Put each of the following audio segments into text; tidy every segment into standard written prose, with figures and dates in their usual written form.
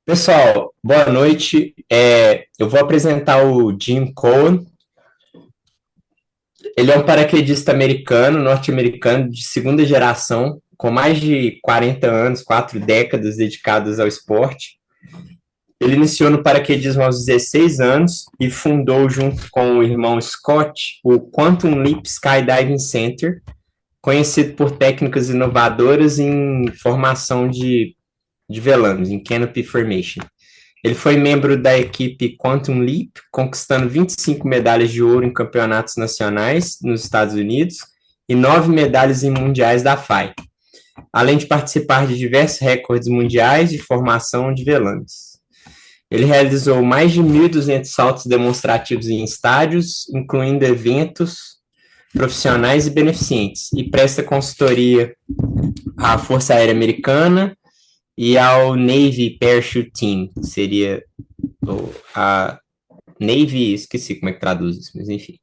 Pessoal, boa noite. Eu vou apresentar o Jim Cohen. Ele é um paraquedista americano, norte-americano de segunda geração, com mais de 40 anos, 4 décadas dedicados ao esporte. Ele iniciou no paraquedismo aos 16 anos e fundou, junto com o irmão Scott, o Quantum Leap Skydiving Center, conhecido por técnicas inovadoras em formação de velames, em canopy formation. Ele foi membro da equipe Quantum Leap, conquistando 25 medalhas de ouro em campeonatos nacionais nos Estados Unidos e 9 medalhas em mundiais da FAI, além de participar de diversos recordes mundiais de formação de velames. Ele realizou mais de 1.200 saltos demonstrativos em estádios, incluindo eventos profissionais e beneficentes, e presta consultoria à Força Aérea Americana e ao Navy Parachute Team, que seria a Navy, esqueci como é que traduz isso, mas enfim.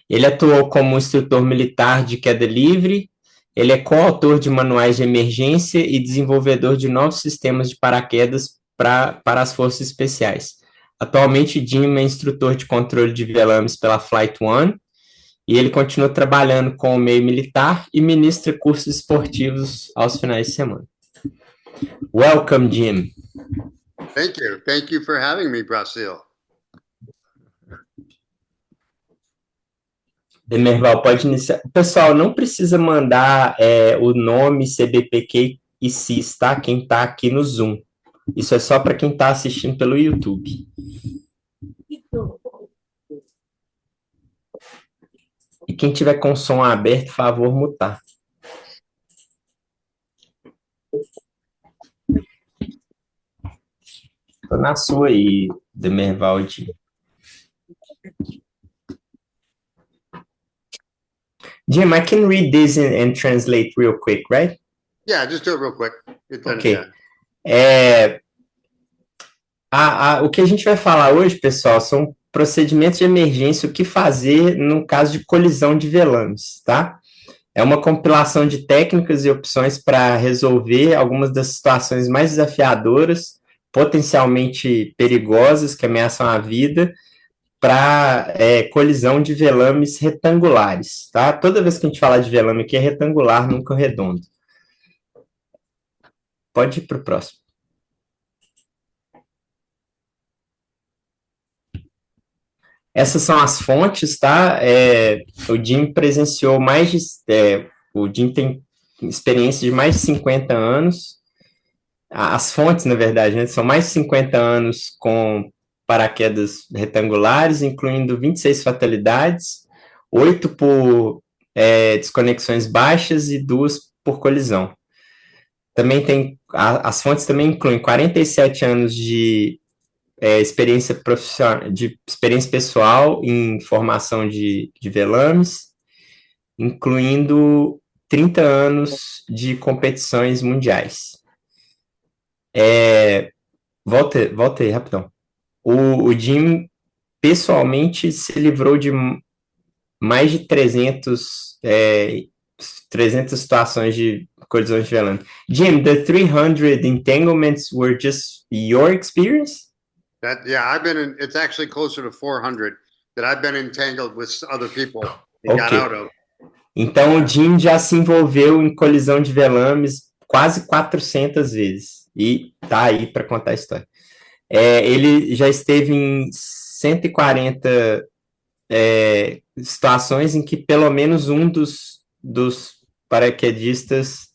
Ele atuou como instrutor militar de queda livre, ele é coautor de manuais de emergência e desenvolvedor de novos sistemas de paraquedas para as forças especiais. Atualmente, Jim é instrutor de controle de velames pela Flight One e ele continua trabalhando com o meio militar e ministra cursos esportivos aos finais de semana. Welcome, Jim. Thank you. Thank you for having me, Brasil. Demerval, pode iniciar. Pessoal, não precisa mandar o nome, CBPQ e CIS, tá? Quem tá aqui no Zoom. Isso é só para quem está assistindo pelo YouTube. E quem tiver com o som aberto, por favor, mutar. Tô na sua aí, Demerval. Jim, I can read this and translate real quick, right? Yeah, just do it real quick. Ok. O que a gente vai falar hoje, pessoal, são procedimentos de emergência, o que fazer no caso de colisão de velames, tá? É uma compilação de técnicas e opções para resolver algumas das situações mais desafiadoras, potencialmente perigosas, que ameaçam a vida, para colisão de velames retangulares, tá? Toda vez que a gente falar de velame aqui é retangular, nunca redondo. Pode ir para o próximo. Essas são as fontes, tá? O Jim presenciou mais de. O Jim tem experiência de mais de 50 anos. As fontes, na verdade, né, são mais de 50 anos com paraquedas retangulares, incluindo 26 fatalidades, 8 por desconexões baixas e 2 por colisão. Também tem. As fontes também incluem 47 anos de experiência profissional, de experiência pessoal em formação de velames, incluindo 30 anos de competições mundiais. Volta aí, rapidão. O Jim pessoalmente se livrou de mais de 300 situações de colisões de velame. Jim, the 300 entanglements were just your experience? It's actually closer to 400 that I've been entangled with other people and got Ok. out of. Então, o Jim já se envolveu em colisão de velames quase 400 vezes. E tá aí para contar a história. Ele já esteve em 140 situações em que pelo menos um dos paraquedistas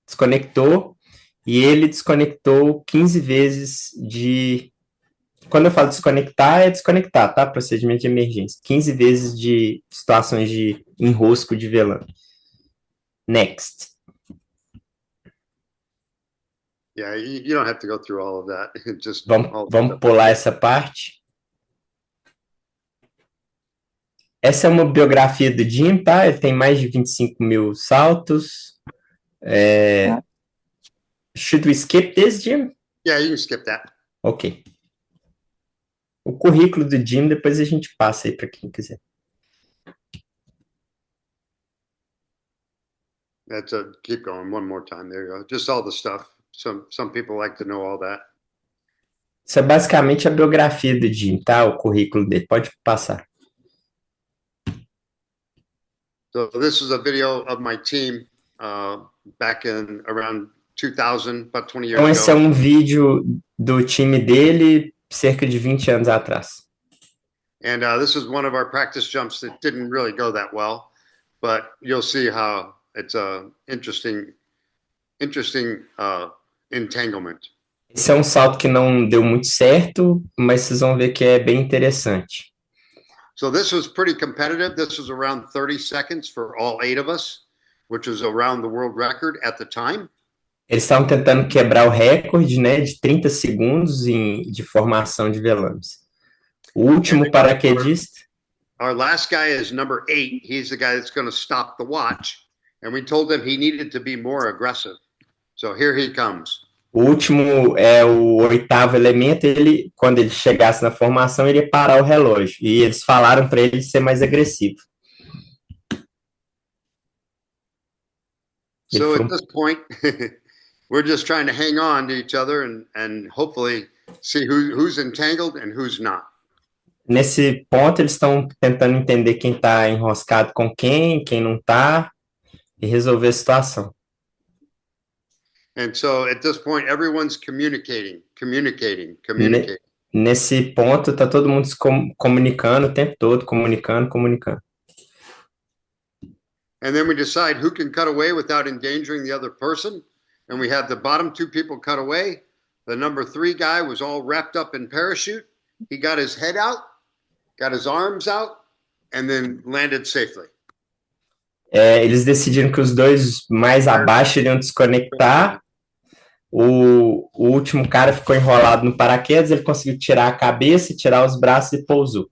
desconectou e ele desconectou 15 vezes de. Quando eu falo desconectar, é desconectar, tá? Procedimento de emergência. 15 vezes de situações de enrosco de velame. Next. Yeah, you don't have to go through all of that. Just Vamos pular essa parte. Essa é uma biografia do Jim, tá? Ele tem mais de 25 mil saltos. Should we skip this, Jim? Yeah, you can skip that. Ok. O currículo do Jim, depois a gente passa aí para quem quiser. Keep going one more time. There you go. Just all the stuff. Some people like to know all that. Isso é basicamente a biografia do Jim, tá? O currículo dele. Pode passar. So this is a video of my team back in around 2000, about 20 years Então, esse é ago. um vídeo do time dele cerca de 20 anos atrás. And this is one of our practice jumps that didn't really go that well, but you'll see how it's a interesting entanglement. Esse é um salto que não deu muito certo, mas vocês vão ver que é bem interessante. So this was pretty competitive. This was around 30 seconds for all 8 of us, which was around the world record at the time. Eles estavam tentando quebrar o recorde, né, de 30 segundos de formação de velames. O último paraquedista... Our last guy is number 8. He's the guy that's going to stop the watch. And we told him he needed to be more aggressive. So here he comes. O último é o 8º elemento. Ele, quando ele chegasse na formação, ele ia parar o relógio. E eles falaram para ele ser mais agressivo. So at this point, we're just trying to hang on to each other and hopefully see who's entangled and who's not. Nesse ponto, eles estão tentando entender quem está enroscado com quem não está, e resolver a situação. And so at this point, everyone's communicating. Nesse ponto, está todo mundo se comunicando o tempo todo, comunicando. And then we decide who can cut away without endangering the other person. And we have the bottom 2 people cut away. The number 3 guy was all wrapped up in parachute. He got his head out, got his arms out, and then landed safely. Eles decidiram que os dois mais abaixo iriam desconectar. O último cara ficou enrolado no paraquedas, ele conseguiu tirar a cabeça, tirar os braços e pousou.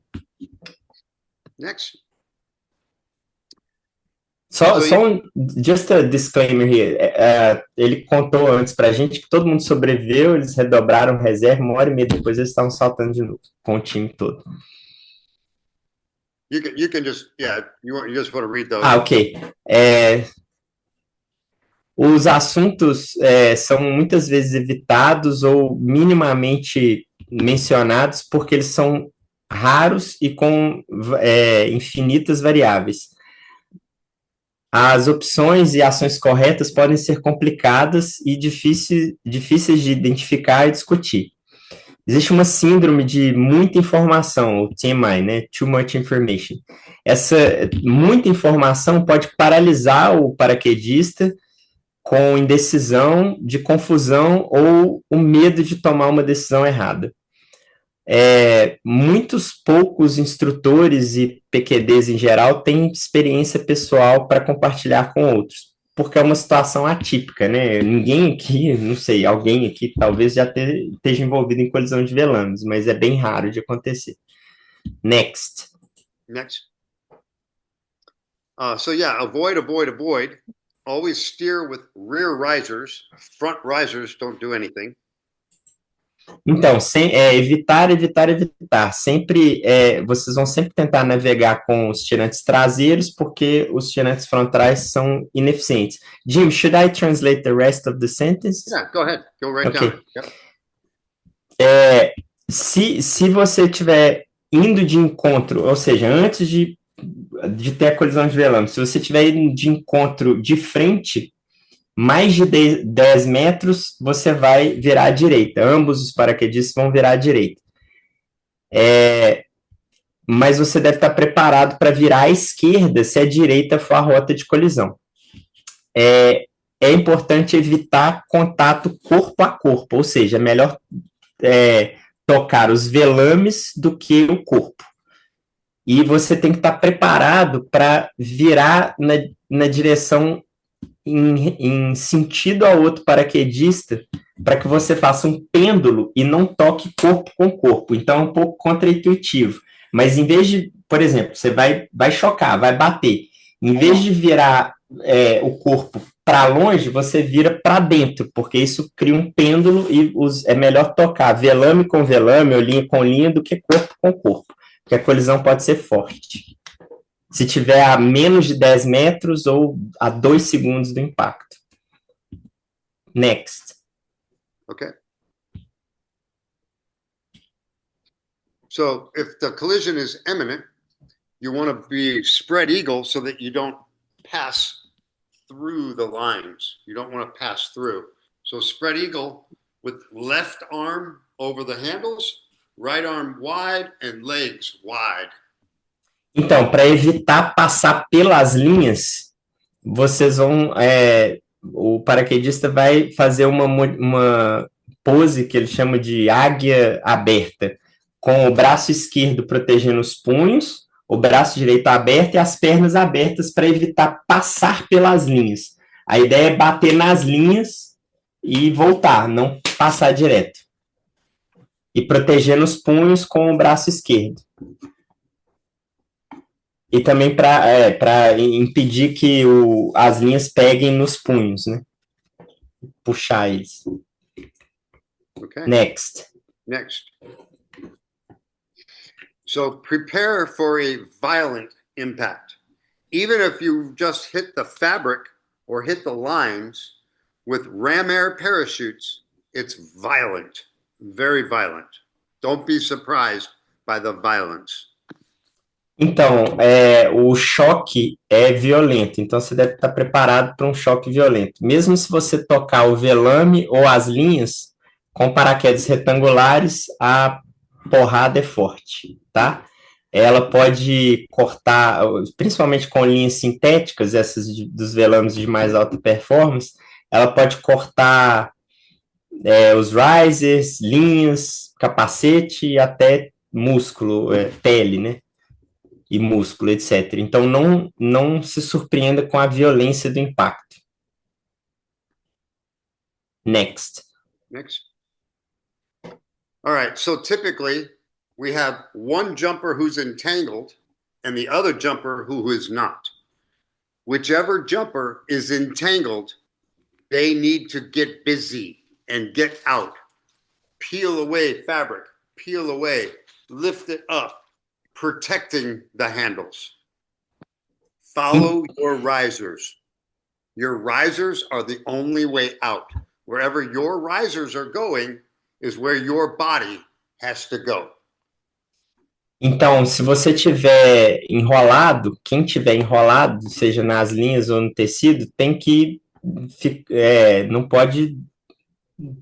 Next. Just a disclaimer here. Ele contou antes pra gente que todo mundo sobreviveu, eles redobraram reserva, 1h30 depois eles estavam saltando de novo, com o time todo. You can just, you just want to read those. Ok. Os assuntos são muitas vezes evitados ou minimamente mencionados porque eles são raros e com infinitas variáveis. As opções e ações corretas podem ser complicadas e difíceis de identificar e discutir. Existe uma síndrome de muita informação, o TMI, né? Too much information. Essa muita informação pode paralisar o paraquedista com indecisão, de confusão ou o medo de tomar uma decisão errada. Muitos poucos instrutores e PQDs em geral têm experiência pessoal para compartilhar com outros, porque é uma situação atípica, né? Ninguém aqui, não sei, alguém aqui talvez já esteja envolvido em colisão de velames, mas é bem raro de acontecer. Next. So avoid. Always steer with rear risers. Front risers don't do anything. Então, evitar. Sempre, vocês vão sempre tentar navegar com os tirantes traseiros, porque os tirantes frontais são ineficientes. Jim, should I translate the rest of the sentence? Yeah, go ahead. Go right down. Yep. Se você estiver indo de encontro, ou seja, antes de ter a colisão de velame, se você estiver indo de encontro de frente, mais de 10 metros, você vai virar à direita. Ambos os paraquedistas vão virar à direita. Mas você deve estar preparado para virar à esquerda se a direita for a rota de colisão. É importante evitar contato corpo a corpo, ou seja, é melhor tocar os velames do que o corpo. E você tem que estar preparado para virar na direção em sentido ao outro paraquedista, para que você faça um pêndulo e não toque corpo com corpo. Então é um pouco contraintuitivo. Mas em vez de, por exemplo, você vai chocar, vai bater. Em vez de virar o corpo para longe, você vira para dentro, porque isso cria um pêndulo e é melhor tocar velame com velame ou linha com linha do que corpo com corpo, porque a colisão pode ser forte. Se tiver a menos de 10 metros ou a 2 segundos do impacto. Next. Okay. So if the collision is imminent, you want to be spread eagle so that you don't pass through the lines. You don't want to pass through. So spread eagle with left arm over the handles, right arm wide and legs wide. Então, para evitar passar pelas linhas, vocês vão. O paraquedista vai fazer uma pose que ele chama de águia aberta, com o braço esquerdo protegendo os punhos, o braço direito aberto e as pernas abertas para evitar passar pelas linhas. A ideia é bater nas linhas e voltar, não passar direto. E protegendo os punhos com o braço esquerdo. E também para impedir que as linhas peguem nos punhos, né? Puxar eles. Okay. Next. So prepare for a violent impact. Even if you just hit the fabric or hit the lines with ram air parachutes, it's violent, very violent. Don't be surprised by the violence. Então, o choque é violento, então você deve estar preparado para um choque violento. Mesmo se você tocar o velame ou as linhas, com paraquedas retangulares, a porrada é forte, tá? Ela pode cortar, principalmente com linhas sintéticas, essas dos velames de mais alta performance, ela pode cortar os risers, linhas, capacete e até músculo, pele, né? E músculo, etc. Então, não se surpreenda com a violência do impacto. Next. All right, so typically we have one jumper who's entangled and the other jumper who is not. Whichever jumper is entangled, they need to get busy and get out. Peel away fabric, peel away, lift it up, protecting the handles. Follow your risers. Your risers are the only way out. Wherever your risers are going is where your body has to go. Então, se você tiver enrolado, quem tiver enrolado, seja nas linhas ou no tecido, tem que não pode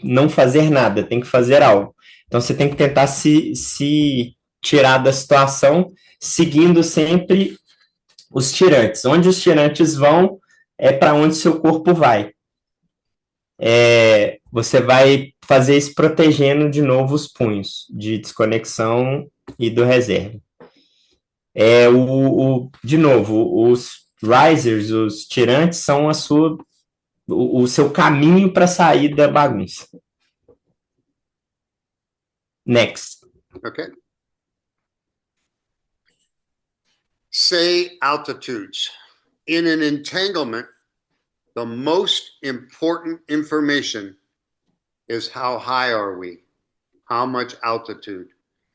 não fazer nada, tem que fazer algo. Então, você tem que tentar se tirar da situação, seguindo sempre os tirantes. Onde os tirantes vão, é para onde seu corpo vai. Você vai fazer isso protegendo de novo os punhos de desconexão e do reserva. De novo, os risers, os tirantes, são o seu caminho para sair da bagunça. Next. Okay. Say altitudes. In an entanglement, the most important information is how high are we? How much altitude?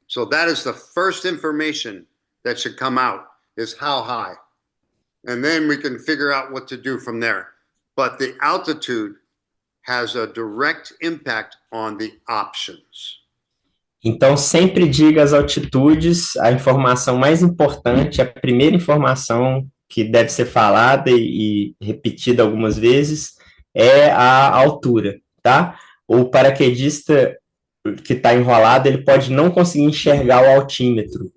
So that is the first information that should come out, is how high. And then we can figure out what to do from there. But the altitude has a direct impact on the options. Então, sempre diga as altitudes, a informação mais importante, a primeira informação que deve ser falada e repetida algumas vezes, é a altura, tá? O paraquedista que está enrolado, ele pode não conseguir enxergar o altímetro.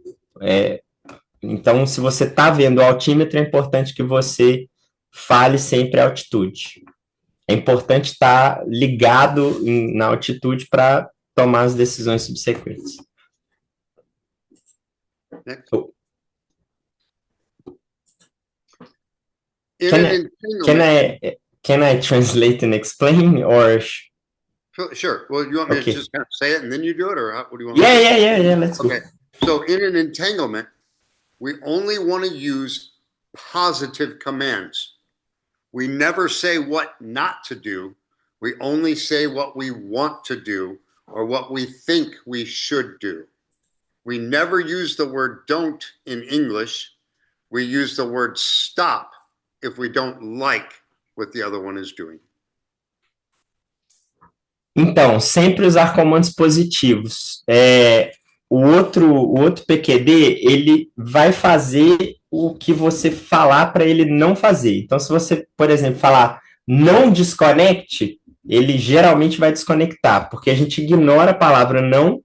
Então, se você está vendo o altímetro, é importante que você fale sempre a altitude. É importante estar ligado na altitude para tomar as decisões subsequentes. Can I translate and explain, or? Sure. Well, you want me to just kind of say it and then you do it, or what do you want? Yeah. Let's go. Okay. So in an entanglement, we only want to use positive commands. We never say what not to do. We only say what we want to do or what we think we should do. We never use the word don't in English. We use the word stop if we don't like what the other one is doing. Então, sempre usar comandos positivos. o outro PQD, ele vai fazer o que você falar para ele não fazer. Então, se você, por exemplo, falar não desconecte, ele geralmente vai desconectar, porque a gente ignora a palavra não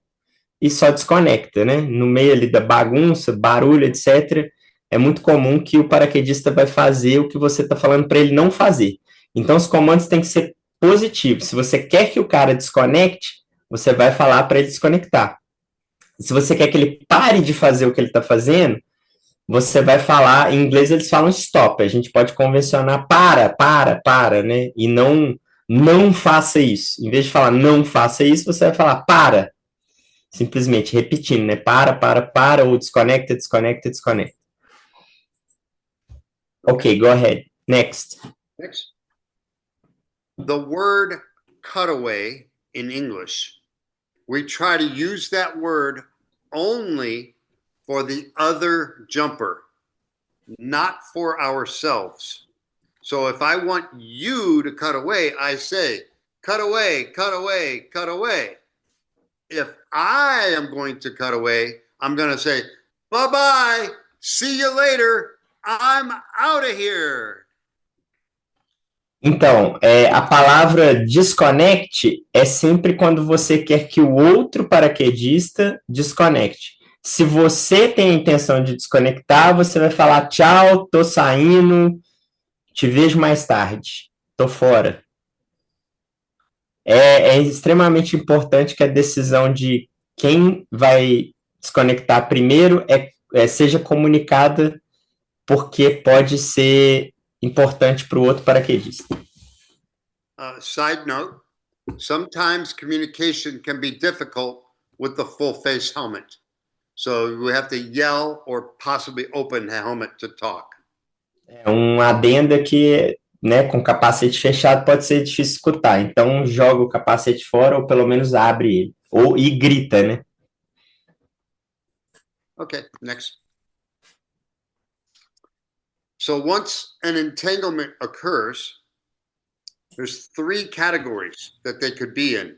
e só desconecta, né? No meio ali da bagunça, barulho, etc., é muito comum que o paraquedista vai fazer o que você está falando para ele não fazer. Então, os comandos têm que ser positivos. Se você quer que o cara desconecte, você vai falar para ele desconectar. Se você quer que ele pare de fazer o que ele está fazendo, você vai falar, em inglês eles falam stop, a gente pode convencionar para, né? E não faça isso. Em vez de falar não faça isso, você vai falar para. Simplesmente repetindo, né? Para, ou desconecta, desconecta, desconecta. Okay, go ahead. Next. Next. The word cutaway in English, we try to use that word only for the other jumper, not for ourselves. So if I want you to cut away, I say, cut away, cut away, cut away. If I am going to cut away, I'm going to say, bye-bye, see you later, I'm out of here. Então, a palavra desconecte é sempre quando você quer que o outro paraquedista desconecte. Se você tem a intenção de desconectar, você vai falar tchau, tô saindo, te vejo mais tarde, tô fora. É extremamente importante que a decisão de quem vai desconectar primeiro seja comunicada, porque pode ser importante para o outro paraquedista. Side note, sometimes communication can be difficult with the full face helmet. So you have to yell or possibly open the helmet to talk. É um adendo que, né, com capacete fechado pode ser difícil escutar. Então joga o capacete fora ou pelo menos abre ele. E grita, né? Okay, next. So once an entanglement occurs, there's 3 categories that they could be in.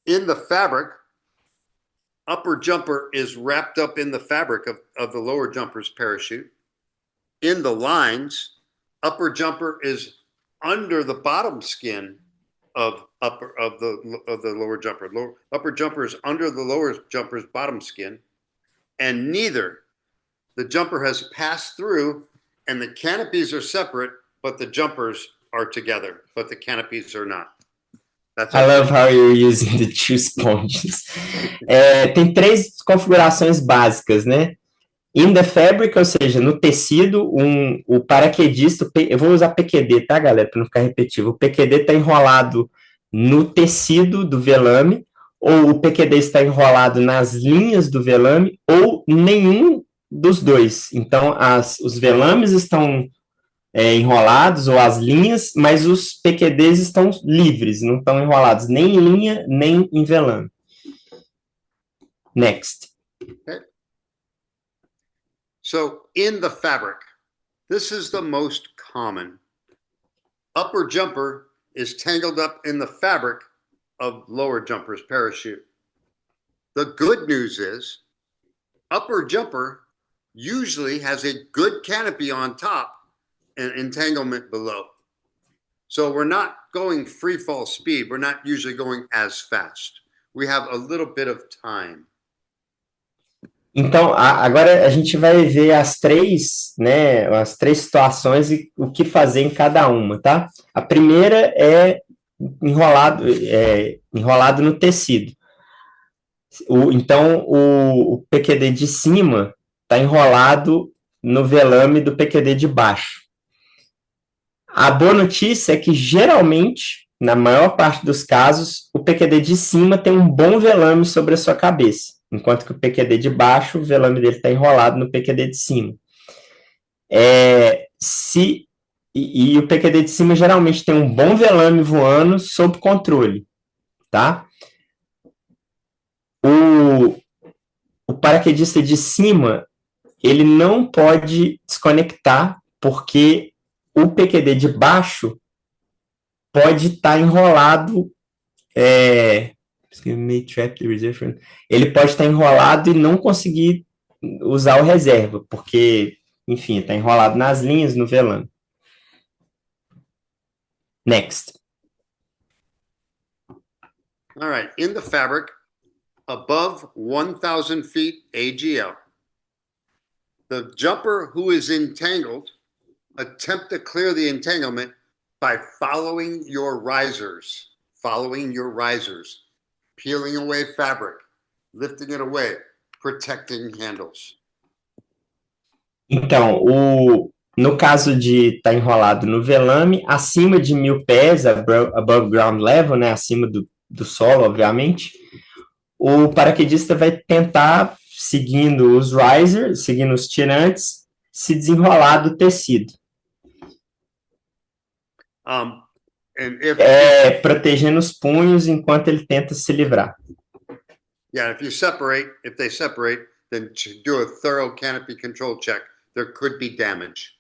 In the fabric, upper jumper is wrapped up in the fabric of the lower jumper's parachute. In the lines, upper jumper is under the bottom skin of the lower jumper. Upper jumper is under the lower jumper's bottom skin, and neither. The jumper has passed through, and the canopies are separate, but the jumpers are together, but the canopies are not. I love how you're using the 2 sponges. Tem 3 configurações básicas, né? In the fabric, ou seja, no tecido, o paraquedista, eu vou usar PQD, tá, galera, para não ficar repetitivo. O PQD está enrolado no tecido do velame, ou o PQD está enrolado nas linhas do velame, ou nenhum dos dois. Então, os velames estão enrolados, ou as linhas, mas os PQDs estão livres, não estão enrolados nem em linha, nem em velame. Next. Okay. So, in the fabric, this is the most common. Upper jumper is tangled up in the fabric of lower jumper's parachute. The good news is, upper jumper usually has a good canopy on top and entanglement below. So we're not going free fall speed. We're not usually going as fast. We have a little bit of time. Então, agora a gente vai ver as 3 situações e o que fazer em cada uma, tá? A primeira é enrolado no tecido. Então, o PQD de cima está enrolado no velame do PQD de baixo. A boa notícia é que, geralmente, na maior parte dos casos, o PQD de cima tem um bom velame sobre a sua cabeça, enquanto que o PQD de baixo, o velame dele está enrolado no PQD de cima. E o PQD de cima geralmente tem um bom velame voando sob controle, tá? O paraquedista de cima, ele não pode desconectar, porque o PQD de baixo pode estar enrolado may trap the reserve. Ele pode estar enrolado e não conseguir usar o reserva, porque, enfim, está enrolado nas linhas, no velame. Next. All right. In the fabric, above 1,000 feet AGL, the jumper who is entangled attempt to clear the entanglement by following your risers, peeling away fabric, lifting it away, protecting handles. Então, no caso de estar enrolado no velame, acima de 1.000 pés, above ground level, né, acima do solo, obviamente, o paraquedista vai tentar, seguindo os risers, seguindo os tirantes, se desenrolar do tecido. Protegendo os punhos enquanto ele tenta se livrar. Yeah, if they separate, then do a thorough canopy control check. There could be damage.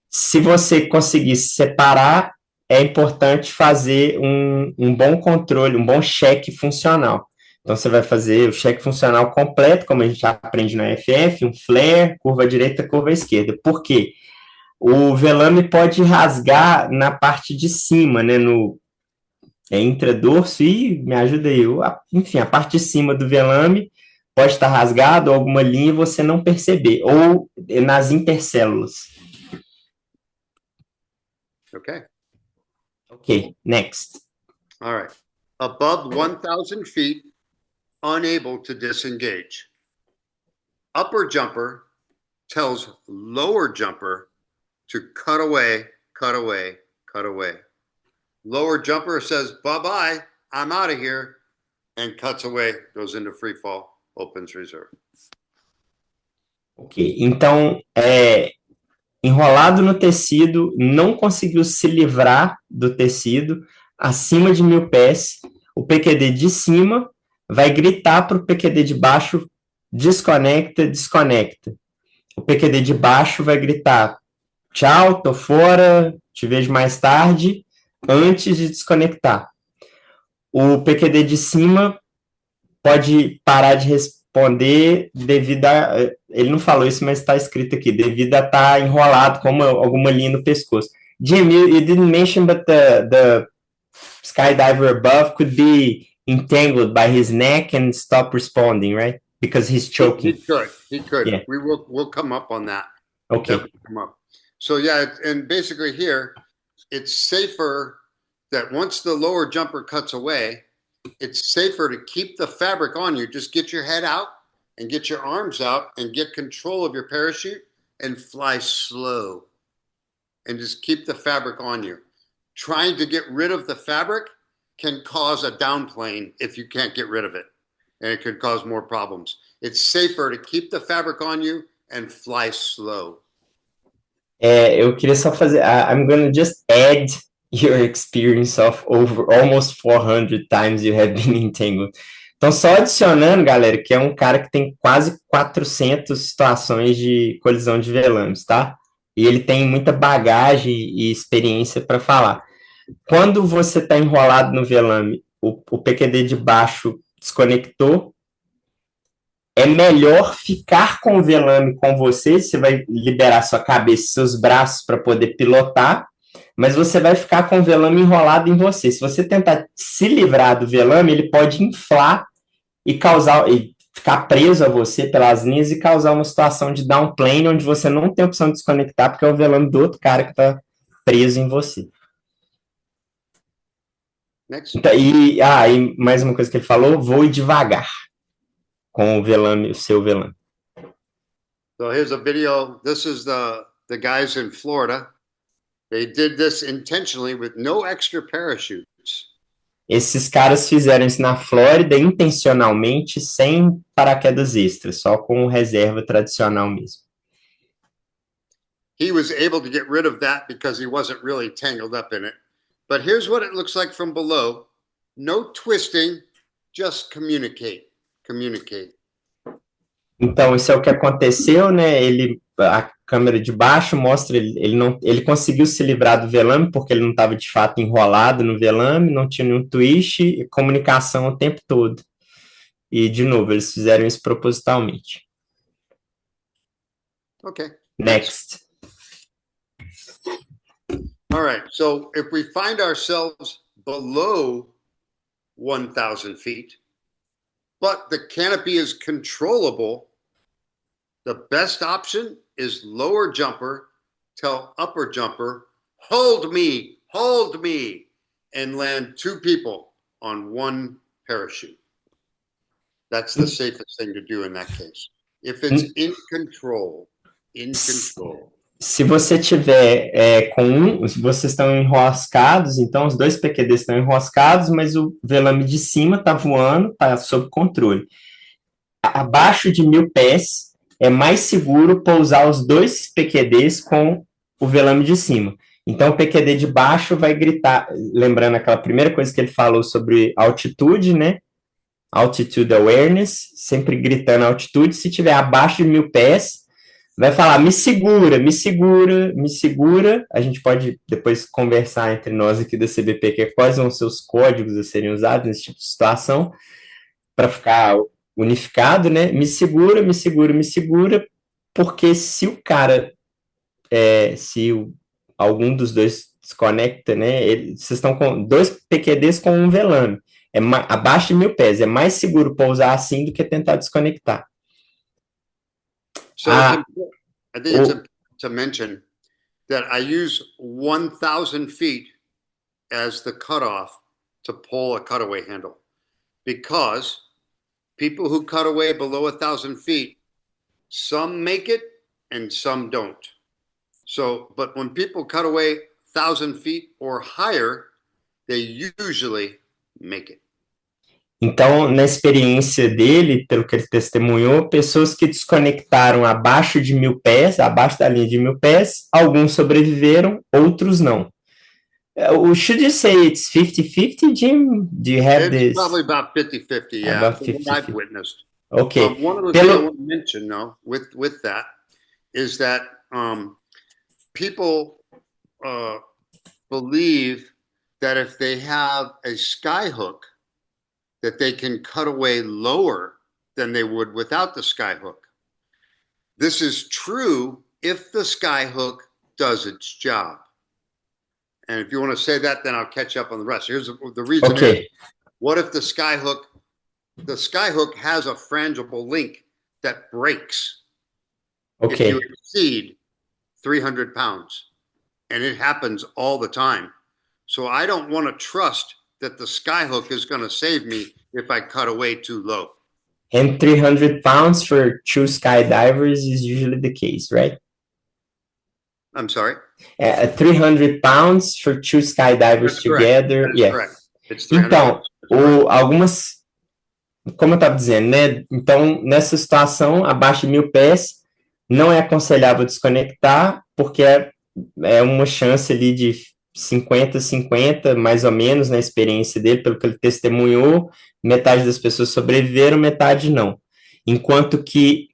Se você conseguir se separar, é importante fazer um bom controle, um bom cheque funcional. Então, você vai fazer o cheque funcional completo, como a gente já aprende na FF, um flare, curva direita, curva esquerda. Por quê? O velame pode rasgar na parte de cima, né, no intradorso, e me ajuda aí, enfim, a parte de cima do velame pode estar rasgado, ou alguma linha você não perceber, ou nas intercélulas. Okay, next. All right. Above 1,000 feet, unable to disengage. Upper jumper tells lower jumper to cut away, cut away, cut away. Lower jumper says, bye-bye, I'm out of here, and cuts away, goes into free fall, opens reserve. Ok, então, enrolado no tecido, não conseguiu se livrar do tecido, acima de 1.000 pés, o PQD de cima vai gritar para o PQD de baixo, desconecta, desconecta. O PQD de baixo vai gritar, tchau, tô fora, te vejo mais tarde, antes de desconectar. O PQD de cima pode parar de responder devido a... Ele não falou isso, mas está escrito aqui, devido a estar enrolado com alguma linha no pescoço. Jim, you didn't mention, but the skydiver above could be entangled by his neck and stop responding, right? Because he's choking. He could. Yeah. We'll come up on that. Okay. Come up. So yeah, and basically here, it's safer that once the lower jumper cuts away, it's safer to keep the fabric on you. Just get your head out and get your arms out and get control of your parachute and fly slow. And just keep the fabric on you. Trying to get rid of the fabric can cause a downplane if you can't get rid of it. And it could cause more problems. It's safer to keep the fabric on you and fly slow. Eu queria só fazer... I'm going to just add your experience of over almost 400 times you have been entangled. Então, só adicionando, galera, que é um cara que tem quase 400 situações de colisão de velames, tá? E ele tem muita bagagem e experiência para falar. Quando você está enrolado no velame, o PQD de baixo desconectou, é melhor ficar com o velame com você vai liberar sua cabeça e seus braços para poder pilotar, mas você vai ficar com o velame enrolado em você. Se você tentar se livrar do velame, ele pode inflar e ficar preso a você pelas linhas e causar uma situação de downplane, onde você não tem opção de desconectar, porque é o velame do outro cara que está preso em você. Então, e mais uma coisa que ele falou, voe devagar com o seu velame. So here's a video. This is the guys in Florida. They did this intentionally with no extra parachutes. Esses caras fizeram isso na Flórida intencionalmente, sem paraquedas extras, só com reserva tradicional mesmo. He was able to get rid of that because he wasn't really tangled up in it. But here's what it looks like from below. No twisting, just communicate. Communicate. Então, isso é o que aconteceu, né? câmera de baixo mostra ele conseguiu se livrar do velame porque ele não estava de fato enrolado no velame, não tinha nenhum twist e comunicação o tempo todo. E, de novo, eles fizeram isso propositalmente. Okay. Next. All right. So if we find ourselves below 1,000 feet, but the canopy is controllable, the best option is lower jumper, tell upper jumper, hold me, and land 2 people on 1 parachute. That's the safest thing to do in that case. If it's in control. Se você tiver se vocês estão enroscados, então os 2 PQDs estão enroscados, mas o velame de cima está voando, está sob controle. Abaixo de 1.000 pés, é mais seguro pousar os 2 PQDs com o velame de cima. Então, o PQD de baixo vai gritar, lembrando aquela primeira coisa que ele falou sobre altitude, né? Altitude awareness, sempre gritando altitude. Se tiver abaixo de 1.000 pés, vai falar, me segura, me segura, me segura. A gente pode depois conversar entre nós aqui da CBP, que quais são os seus códigos a serem usados nesse tipo de situação, para ficar unificado, né? Me segura, me segura, me segura, porque se o cara, algum dos 2 desconecta, né? Vocês estão com 2 PQDs com um velame. Abaixo de 1.000 pés. É mais seguro pousar assim do que tentar desconectar. So I think it's important to mention that I use 1,000 feet as the cutoff to pull a cutaway handle, because people who cut away below 1,000 feet, some make it and some don't. So, but when people cut away 1,000 feet or higher, they usually make it. Então, na experiência dele, pelo que ele testemunhou, pessoas que desconectaram abaixo de 1.000 pés, abaixo da linha de 1.000 pés, alguns sobreviveram, outros não. Should you say it's 50-50, Jim? Do you have It's this? probably about 50-50, yeah, About from what I've witnessed. Okay. One of the things I want to mention, though, with that, is that people believe that if they have a skyhook, that they can cut away lower than they would without the skyhook. This is true if the skyhook does its job. And if you want to say that, then I'll catch up on the rest. Here's the reason. Okay. Is, what if the skyhook has a frangible link that breaks if you exceed 300 pounds? And it happens all the time. So I don't want to trust that the skyhook is going to save me if I cut away too low. And 300 pounds for 2 skydivers is usually the case, right? I'm sorry? 300 pounds for 2 skydivers That's together. Yeah. Correct. It's 300 então, algumas, como eu estava dizendo, né? Então, nessa situação, abaixo de 1.000 pés, não é aconselhável desconectar, porque é uma chance ali de 50-50, mais ou menos, na experiência dele, pelo que ele testemunhou, metade das pessoas sobreviveram, metade não. Enquanto que,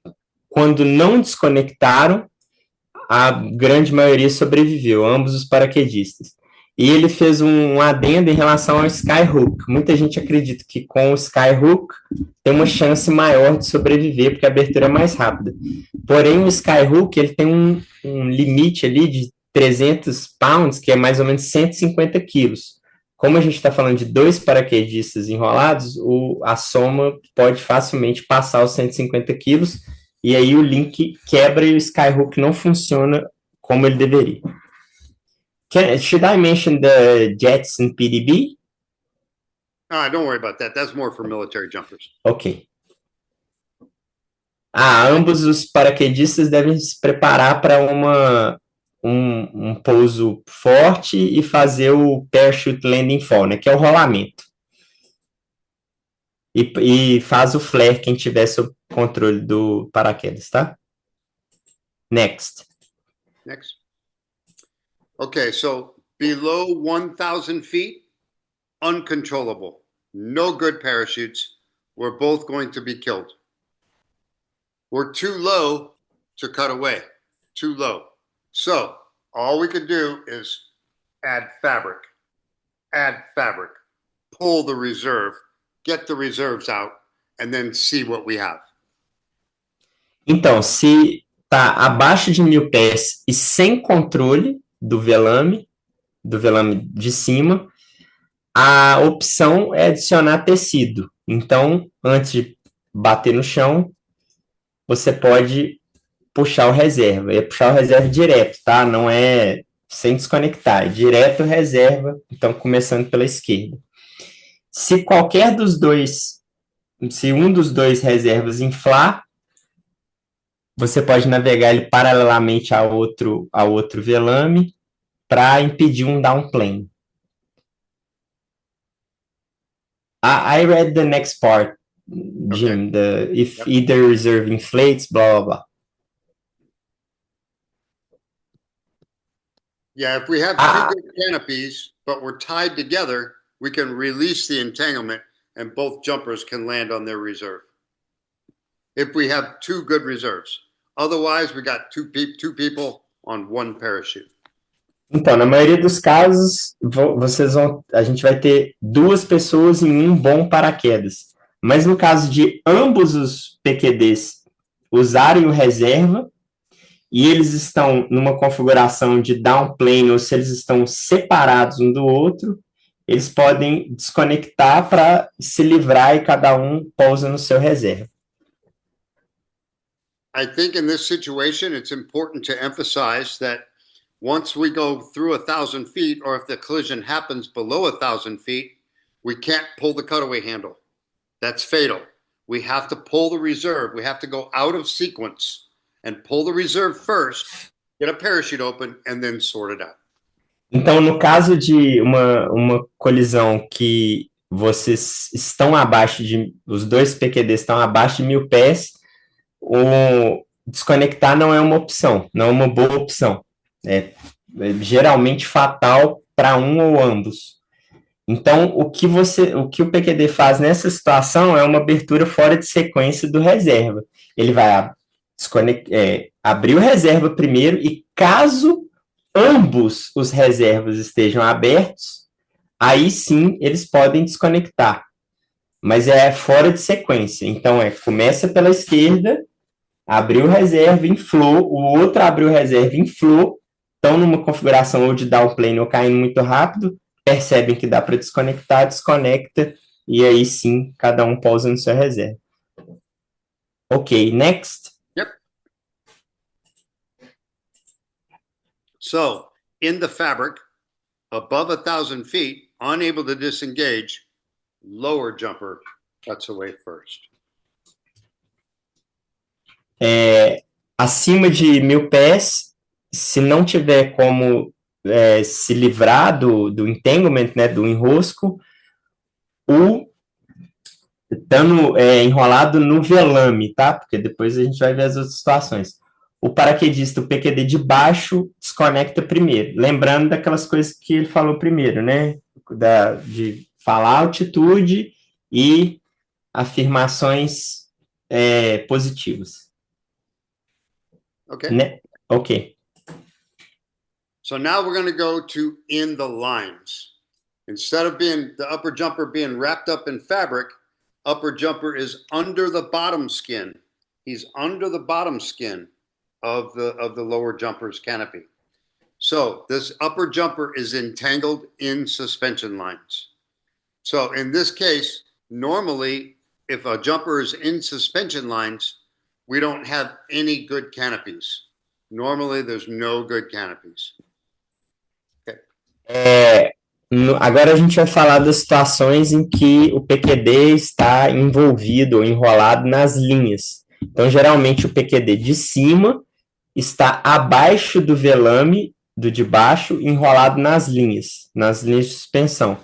quando não desconectaram, a grande maioria sobreviveu, ambos os paraquedistas. E ele fez um adendo em relação ao skyhook. Muita gente acredita que com o skyhook tem uma chance maior de sobreviver, porque a abertura é mais rápida. Porém, o skyhook ele tem um limite ali de 300 pounds, que é mais ou menos 150 quilos. Como a gente está falando de 2 paraquedistas enrolados, a soma pode facilmente passar os 150 quilos, e aí o link quebra e o skyhook não funciona como ele deveria. Should I mention the jets and PDB? Don't worry about that. That's more for military jumpers. Ok. Ambos os paraquedistas devem se preparar para um pouso forte e fazer o parachute landing fall, né, que é o rolamento. E faz o flare quem tiver sob controle do paraquedas, tá? Next. Okay, so below 1,000 feet, uncontrollable. No good parachutes. We're both going to be killed. We're too low to cut away. too low. So all we could do is add fabric, pull the reserve, get the reserves out, and then see what we have. Então, se está abaixo de 1.000 pés e sem controle do velame de cima, a opção é adicionar tecido. Então, antes de bater no chão, você pode puxar o reserva. É puxar o reserva direto, tá? Não é sem desconectar, é direto reserva. Então, começando pela esquerda. Se qualquer dos dois, se um dos dois reservas inflar, você pode navegar ele paralelamente ao outro velame para impedir um downplane. I read the next part, Jim. Okay. If either reserve inflates, blah, blah, blah. Yeah, if we have two good canopies, but we're tied together, we can release the entanglement and both jumpers can land on their reserve. If we have two good reserves. Otherwise, we got two people on one parachute. Então, na maioria dos casos, a gente vai ter duas pessoas em um bom paraquedas. Mas no caso de ambos os PQDs usarem o reserva, e eles estão numa configuração de downplane, ou se eles estão separados um do outro, eles podem desconectar para se livrar e cada um pousa no seu reserva. I think in this situation, it's important to emphasize that once we go through 1,000 feet, or if the collision happens below 1,000 feet, we can't pull the cutaway handle. That's fatal. We have to pull the reserve. We have to go out of sequence and pull the reserve first, get a parachute open, and then sort it out. Então, no caso de uma colisão que vocês estão abaixo os dois PQDs estão abaixo de 1.000 pés, o desconectar não é uma opção, não é uma boa opção. É geralmente fatal para um ou ambos. Então, o que o PQD faz nessa situação é uma abertura fora de sequência do reserva. Ele vai abrir o reserva primeiro e, caso ambos os reservas estejam abertos, aí sim eles podem desconectar. Mas é fora de sequência. Então, começa pela esquerda, abriu reserva, inflou, o outro abriu reserva, inflou, estão numa configuração ou de downplane ou caindo muito rápido, percebem que dá para desconectar, desconecta, e aí sim, cada um pousa no seu reserva. Ok, next. Yep. So, in the fabric, above 1,000 feet, unable to disengage, lower jumper cuts away first. Acima de 1.000 pés, se não tiver como se livrar do entanglement, né, do enrosco, estando enrolado no velame, tá? Porque depois a gente vai ver as outras situações. O paraquedista, o PQD de baixo, desconecta primeiro. Lembrando daquelas coisas que ele falou primeiro, né? De falar altitude e afirmações positivas. Okay. Okay. So now we're going to go to in the lines. Instead of the upper jumper being wrapped up in fabric, upper jumper is under the bottom skin. He's under the bottom skin of the lower jumper's canopy. So this upper jumper is entangled in suspension lines. So in this case, normally, if a jumper is in suspension lines, we don't have any good canopies. Normally, there's no good canopies. Okay. Agora a gente vai falar das situações em que o PQD está envolvido ou enrolado nas linhas. Então, geralmente, o PQD de cima está abaixo do velame do de baixo, enrolado nas linhas de suspensão.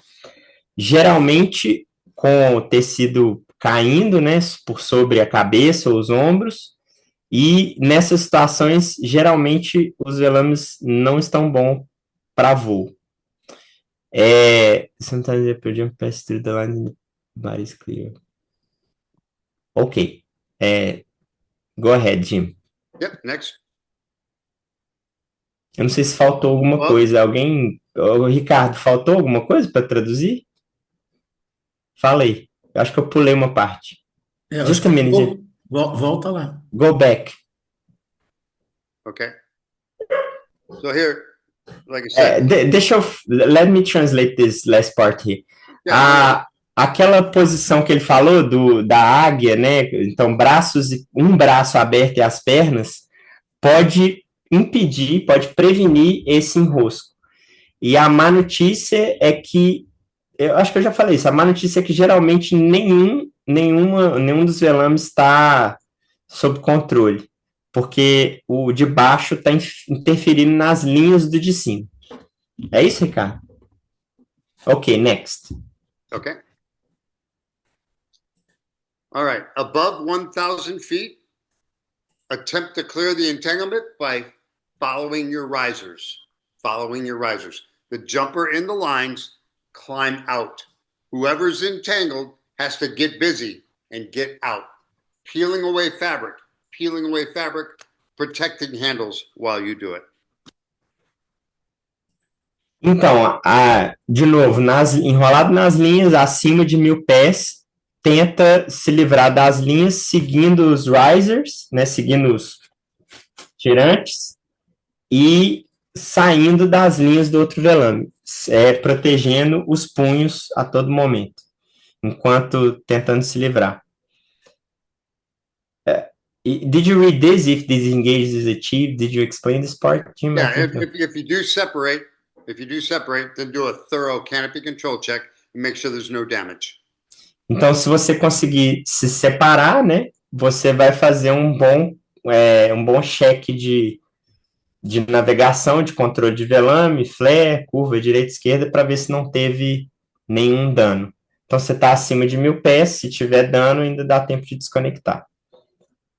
Geralmente, com o tecido caindo, né, por sobre a cabeça ou os ombros, e nessas situações, geralmente, os velames não estão bons para voo. Sometimes the per jump pass through the line, but is clear. Ok. Go ahead, Jim. Yep, next. Eu não sei se faltou alguma coisa. Alguém... Ô, Ricardo, faltou alguma coisa para traduzir? Falei. Eu acho que eu pulei uma parte. Eu acho Just a que minute. volta lá. Go back. Okay. So here, like I said, Deixa eu... Let me translate this last part here. Aquela posição que ele falou da águia, né? Então, um braço aberto e as pernas, pode impedir, pode prevenir esse enrosco. E a má notícia é que, eu acho que eu já falei isso, a má notícia é que geralmente nenhum dos velames está sob controle, porque o de baixo está interferindo nas linhas do de cima. É isso, Ricardo? Ok, next. okay. All right. Above 1,000 feet, attempt to clear the entanglement by following your risers. Following your risers. The jumper in the lines climb out. Whoever's entangled has to get busy and get out. Peeling away fabric, protecting handles while you do it. Então, de novo, enrolado nas linhas acima de 1.000 pés, tenta se livrar das linhas seguindo os risers, né, seguindo os tirantes e saindo das linhas do outro velame, protegendo os punhos a todo momento, enquanto tentando se livrar. Did you read this? If disengage is achieved, did you explain this part, Jim? Yeah, if you do separate, then do a thorough canopy control check and make sure there's no damage. Então, se você conseguir se separar, né, você vai fazer um bom cheque de navegação, de controle de velame, flare, curva direita e esquerda, para ver se não teve nenhum dano. Então, você está acima de 1.000 pés, se tiver dano, ainda dá tempo de desconectar.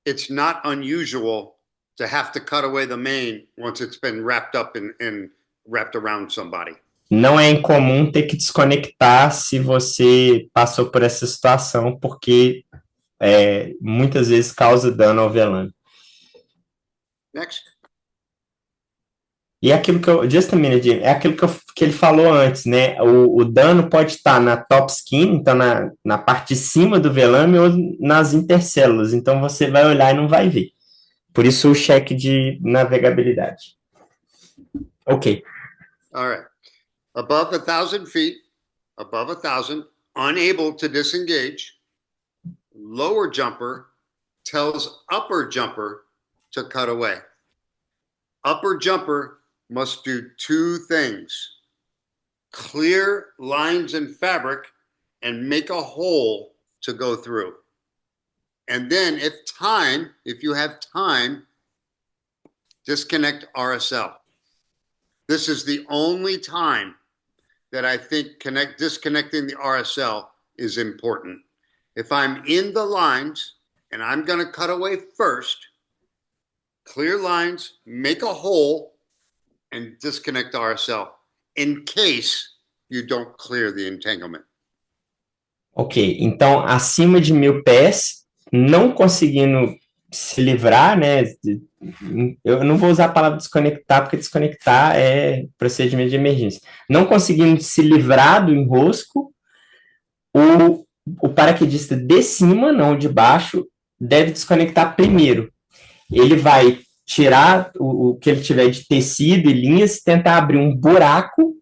It's not unusual to have to cut away the main once it's been wrapped up and wrapped around somebody. Não é incomum ter que desconectar se você passou por essa situação, porque muitas vezes causa dano ao velame. Next. E é aquilo just a minute, Jim, é aquilo que ele falou antes, né? O dano pode estar na top skin, então na parte de cima do velame ou nas intercélulas. Então você vai olhar e não vai ver. Por isso o cheque de navegabilidade. Ok. All right. Above 1,000 feet, unable to disengage, lower jumper tells upper jumper to cut away. Upper jumper must do two things: clear lines and fabric and make a hole to go through. And then if you have time, disconnect RSL. This is the only time that I think disconnecting the RSL is important. If I'm in the lines and I'm going to cut away first, clear lines, make a hole, and disconnect the RSL in case you don't clear the entanglement. Ok, então acima de 1.000 pés, não conseguindo se livrar, né? Eu não vou usar a palavra desconectar, porque desconectar é procedimento de emergência. Não conseguindo se livrar do enrosco, o paraquedista de cima, não de baixo, deve desconectar primeiro. Ele vai tirar o que ele tiver de tecido e linhas, tentar abrir um buraco.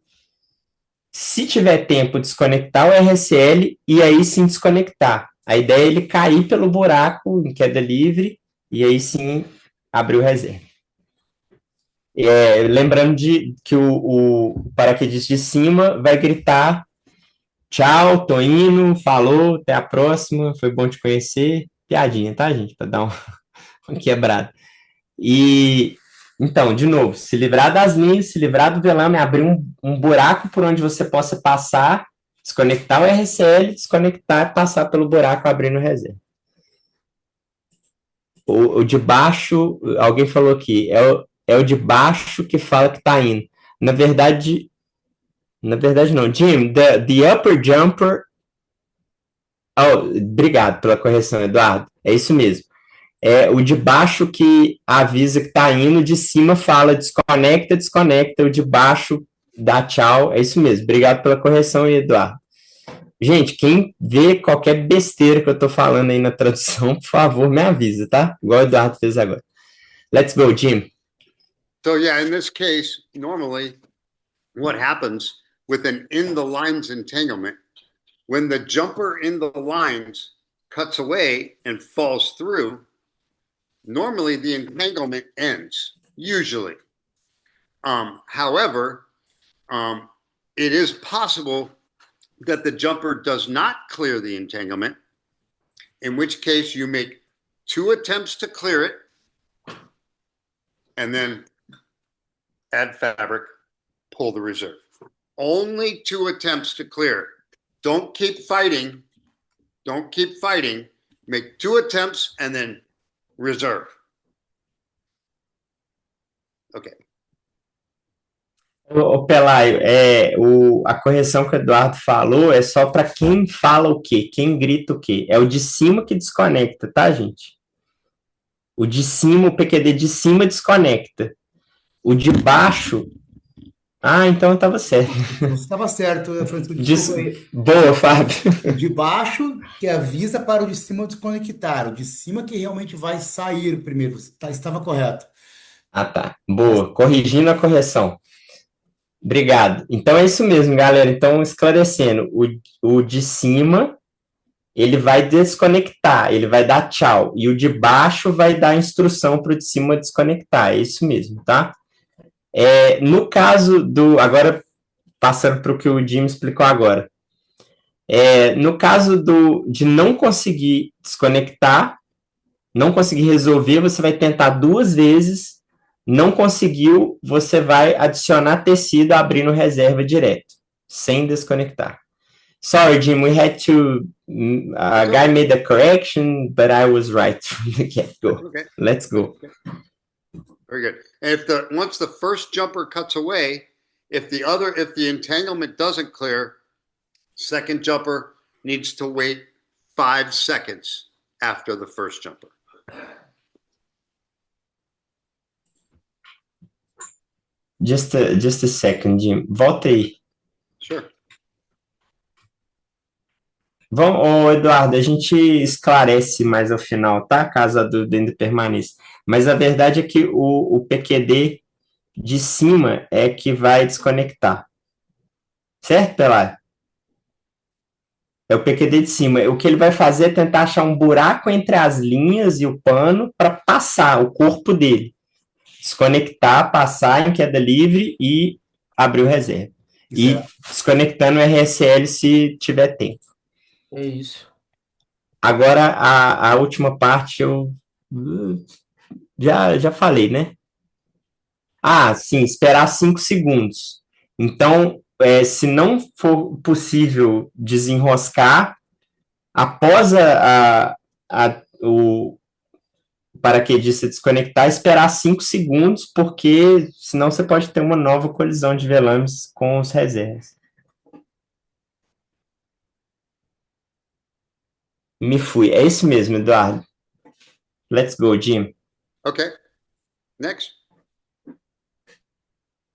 Se tiver tempo, desconectar o RSL e aí sim desconectar. A ideia é ele cair pelo buraco em queda livre e aí sim abrir o reserva. Lembrando que o paraquedista de cima vai gritar: tchau, tô indo, falou, até a próxima, foi bom te conhecer. Piadinha, tá, gente? Para dar uma quebrada. E, então, de novo, se livrar das linhas, se livrar do velame, abrir um buraco por onde você possa passar, desconectar o RSL, desconectar e passar pelo buraco abrindo o reserva. O de baixo, alguém falou aqui, é o de baixo que fala que tá indo. Na verdade não. Jim, the upper jumper... Oh, obrigado pela correção, Eduardo. É isso mesmo. É o de baixo que avisa que tá indo, de cima fala desconecta, desconecta, o de baixo dá tchau. É isso mesmo. Obrigado pela correção, Eduardo. Gente, quem vê qualquer besteira que eu tô falando aí na tradução, por favor, me avisa, tá? Igual o Eduardo fez agora. Let's go, Jim. So yeah, in this case, normally what happens with an in the lines entanglement, when the jumper in the lines cuts away and falls through, normally the entanglement ends, usually. However, it is possible that the jumper does not clear the entanglement, in which case you make 2 attempts to clear it and then add fabric, pull the reserve. Only 2 attempts to clear. Don't keep fighting. Don't keep fighting. Make 2 attempts and then reserve. Okay. Ô, Pelaio, a correção que o Eduardo falou é só para quem fala o quê? Quem grita o quê? É o de cima que desconecta, tá, gente? O de cima, o PQD de cima desconecta. O de baixo. Ah, então eu estava certo. Você estava certo, Francisco, desculpa aí. Boa, Fábio. O de baixo que avisa para o de cima desconectar. O de cima que realmente vai sair primeiro. Estava correto. Ah, tá. Boa. Corrigindo a correção. Obrigado. Então é isso mesmo, galera. Então, esclarecendo, o de cima, ele vai desconectar, ele vai dar tchau. E o de baixo vai dar instrução para o de cima desconectar. É isso mesmo, tá? No caso do... Agora, passando para o que o Jim explicou agora. No caso de não conseguir desconectar, não conseguir resolver, você vai tentar 2 vezes. Não conseguiu, você vai adicionar tecido abrindo reserva direto, sem desconectar. Sorry, Jim, we had to... a guy made a correction, but I was right from the get-go. Okay. Let's go. Okay. Very good. And once the first jumper cuts away, if the entanglement doesn't clear, second jumper needs to wait 5 seconds after the first jumper. Just a second, Jim. Volta aí. Sure. Ô, Eduardo, a gente esclarece mais ao final, tá? Caso a dúvida ainda permaneça. Mas a verdade é que o PQD de cima é que vai desconectar. Certo, Pelé? É o PQD de cima. O que ele vai fazer é tentar achar um buraco entre as linhas e o pano para passar o corpo dele. Desconectar, passar em queda livre e abrir o reserva. E desconectando o RSL se tiver tempo. É isso. Agora, a última parte eu já falei, né? Ah, sim, esperar 5 segundos. Então, se não for possível desenroscar, após o paraquedista desconectar, esperar 5 segundos, porque senão você pode ter uma nova colisão de velames com os reservas. Me fui. É isso mesmo, Eduardo. Let's go, Jim. Okay. Next.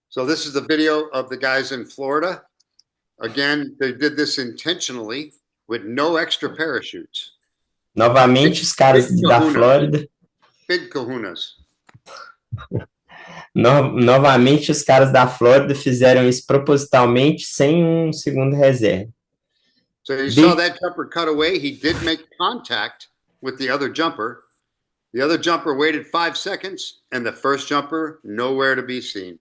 So this is the video of the guys in Florida. Again, they did this intentionally with no extra parachutes. Novamente, os caras da Flórida. Big kahunas. Novamente, os caras da Flórida fizeram isso propositalmente sem um segundo reserva. So you saw that jumper cut away. He did make contact with the other jumper. The other jumper waited 5 seconds, and the first jumper nowhere to be seen.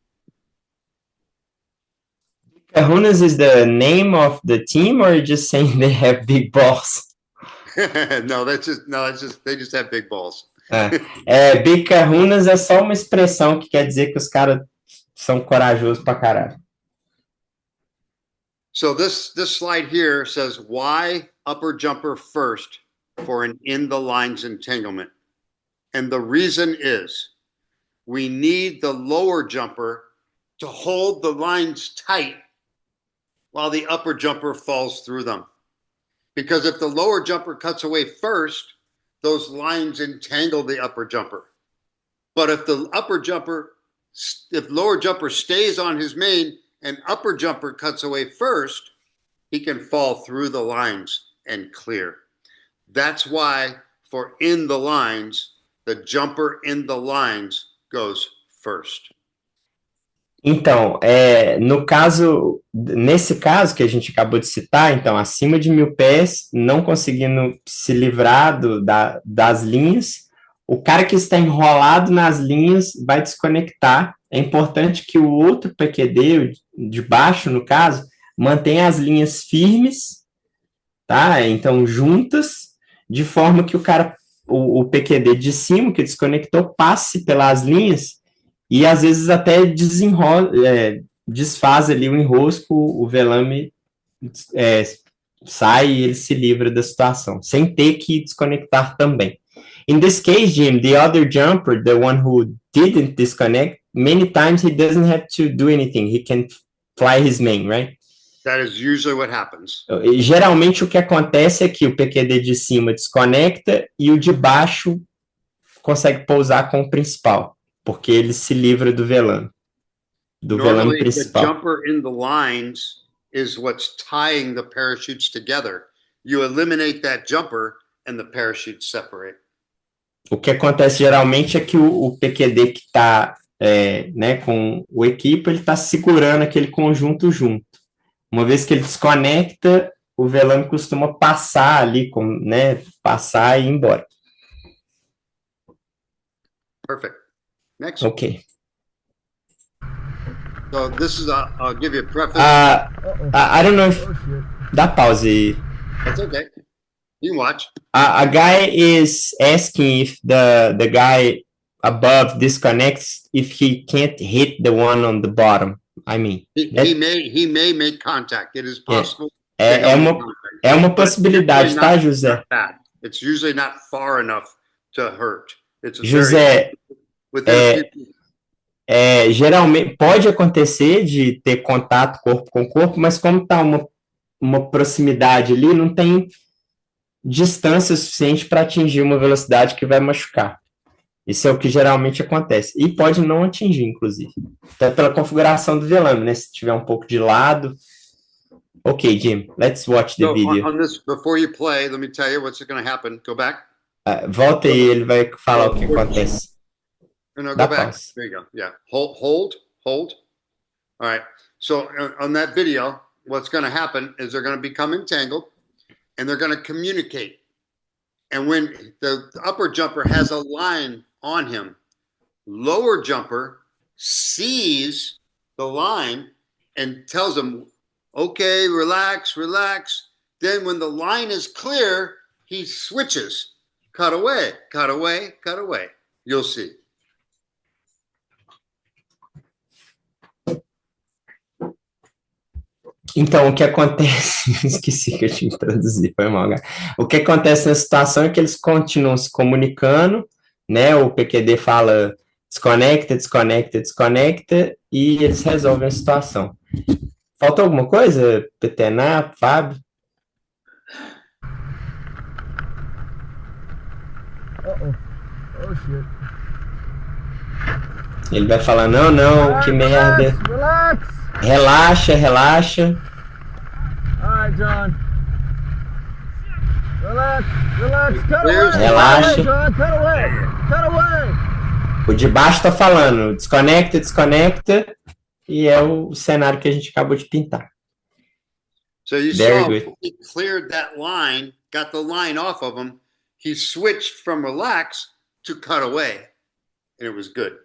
Kahunas is the name of the team, or just saying they have big balls? No, that's just they just have big balls. Big Kahunas é só uma expressão que quer dizer que os caras são corajosos pra caralho. So this slide here says why upper jumper first for an in the lines entanglement. And the reason is we need the lower jumper to hold the lines tight while the upper jumper falls through them. Because if the lower jumper cuts away first, those lines entangle the upper jumper. But if the lower jumper stays on his main and upper jumper cuts away first, he can fall through the lines and clear. That's why for in the lines, the jumper in the lines goes first. Então, nesse caso que a gente acabou de citar, então, acima de 1.000 pés, não conseguindo se livrar das linhas, o cara que está enrolado nas linhas vai desconectar. É importante que o outro PQD, de baixo, no caso, mantenha as linhas firmes, tá? Então, juntas, de forma que o PQD de cima, que desconectou, passe pelas linhas e, às vezes, até desfaz ali o enrosco, o velame sai e ele se livra da situação, sem ter que desconectar também. In this case, Jim, the other jumper, the one who didn't disconnect, many times he doesn't have to do anything. He can fly his main, right? That is usually what happens. Geralmente o que acontece é que o PQD de cima desconecta e o de baixo consegue pousar com o principal, porque ele se livra do velame principal. The jumper in the lines is what's tying the parachutes together. You eliminate that jumper and the parachutes separate. O que acontece geralmente é que o PQD que está com o equipo, ele está segurando aquele conjunto junto. Uma vez que ele desconecta, o velame costuma passar ali, passar e ir embora. Perfect. Next. Ok. So this is I'll give you a preface. I don't know if... Dá pause. That's okay. You can watch. A guy is asking if the guy above disconnects if he can't hit the one on the bottom. I mean, he may make contact. It is possible. É uma possibilidade, tá, José? It's usually not far enough to hurt. José, geralmente pode acontecer de ter contato corpo com corpo, mas como tá uma proximidade ali, não tem distância suficiente para atingir uma velocidade que vai machucar. Isso é o que geralmente acontece. E pode não atingir, inclusive. Até pela configuração do velame, né? Se tiver um pouco de lado. Ok, Jim, let's watch the video. On this, before you play, let me tell you what's going to happen. Go back. Volta aí, ele vai falar o que acontece. No, go back. There you go. Yeah. Hold. All right. So on that video, what's going to happen is they're going to become entangled and they're going to communicate. And when the upper jumper has a line on him, lower jumper sees the line and tells him, okay, relax. Then when the line is clear, he switches. Cut away. You'll see. Então, o que acontece... Esqueci que eu tinha que traduzir, foi mal, cara. O que acontece nessa situação é que eles continuam se comunicando, né? O PQD fala desconecta, e eles resolvem a situação. Faltou alguma coisa, Petená, Fábio? Oh, shit. Ele vai falar, não, que merda. Relaxa. All right, John. Relax. Cut away. Relaxa. John. Cut away. O de baixo tá falando, desconecta, e é o cenário que a gente acabou de pintar. So you saw he cleared that line, got the line off of him. He switched from relax to cut away, and it was good.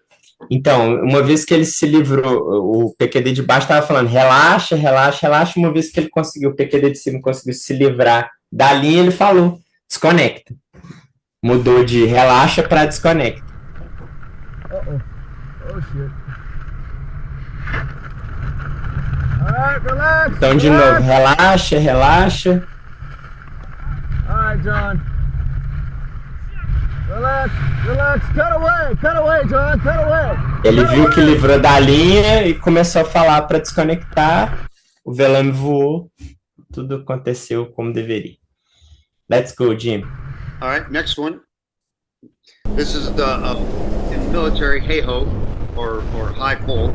Então, uma vez que ele se livrou, o PQD de baixo estava falando relaxa, uma vez que ele conseguiu, o PQD de cima conseguiu se livrar da linha, ele falou desconecta. Mudou de relaxa para desconecta. Oh, shit. All right, relax. Então, de novo, relaxa. All right, John. Relax. Cut away, John. Cut away. Ele viu que livrou da linha e começou a falar para desconectar. O velame voou. Tudo aconteceu como deveria. Let's go, Jim. All right, next one. This is the in military hey-ho or high pole.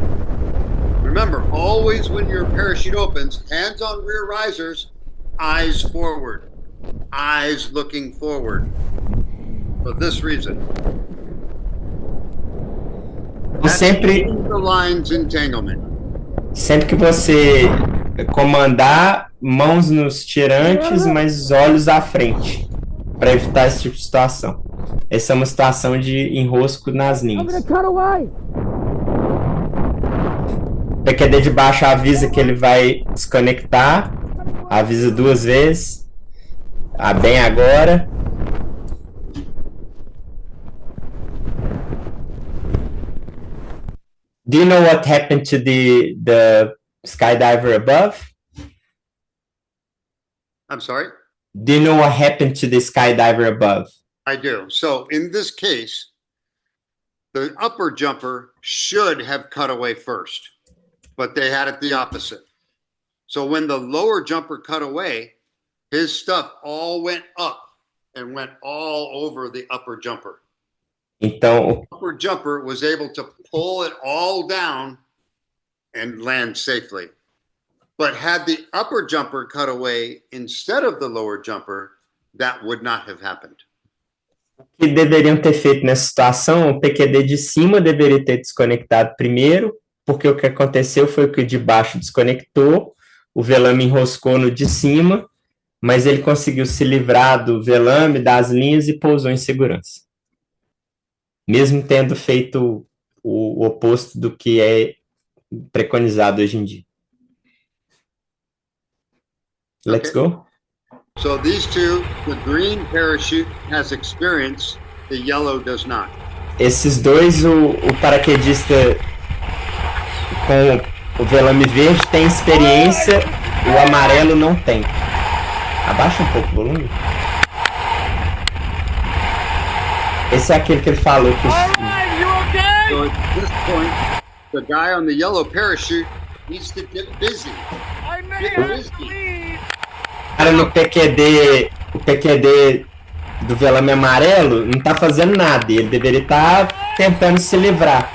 Remember, always when your parachute opens, hands on rear risers, eyes forward, eyes looking forward. For this reason. Sempre, The lines entanglement. sempre que você comandar, mãos nos tirantes, mas olhos à frente, para evitar esse tipo de situação. Essa é uma situação de enrosco nas linhas. O PQD de baixo avisa que ele vai desconectar, avisa 2 vezes. Bem agora. Do you know what happened to the skydiver above? I'm sorry? Do you know what happened to the skydiver above? I do. So in this case, the upper jumper should have cut away first, but they had it the opposite. So when the lower jumper cut away, his stuff all went up and went all over the upper jumper. Então, The upper jumper was able to pull it all down and land safely. But had the upper jumper cut away instead of the lower jumper, that would not have happened. o que deveriam ter feito nessa situação, o PQD de cima deveria ter desconectado primeiro, porque o que aconteceu foi que o de baixo desconectou, o velame enroscou no de cima, mas ele conseguiu se livrar do velame, das linhas e pousou em segurança. Mesmo tendo feito o oposto do que é preconizado hoje em dia. Let's go. So these two, the green parachute has experience, the yellow does not. Esses dois, o paraquedista com o velame verde tem experiência, o amarelo não tem. Abaixa um pouco o volume. Esse é aquele que ele falou que So at this point, the guy on the yellow parachute needs to get busy. Get busy. cara no PQD, o PQD do velame amarelo não tá fazendo nada, ele deveria estar tentando se livrar.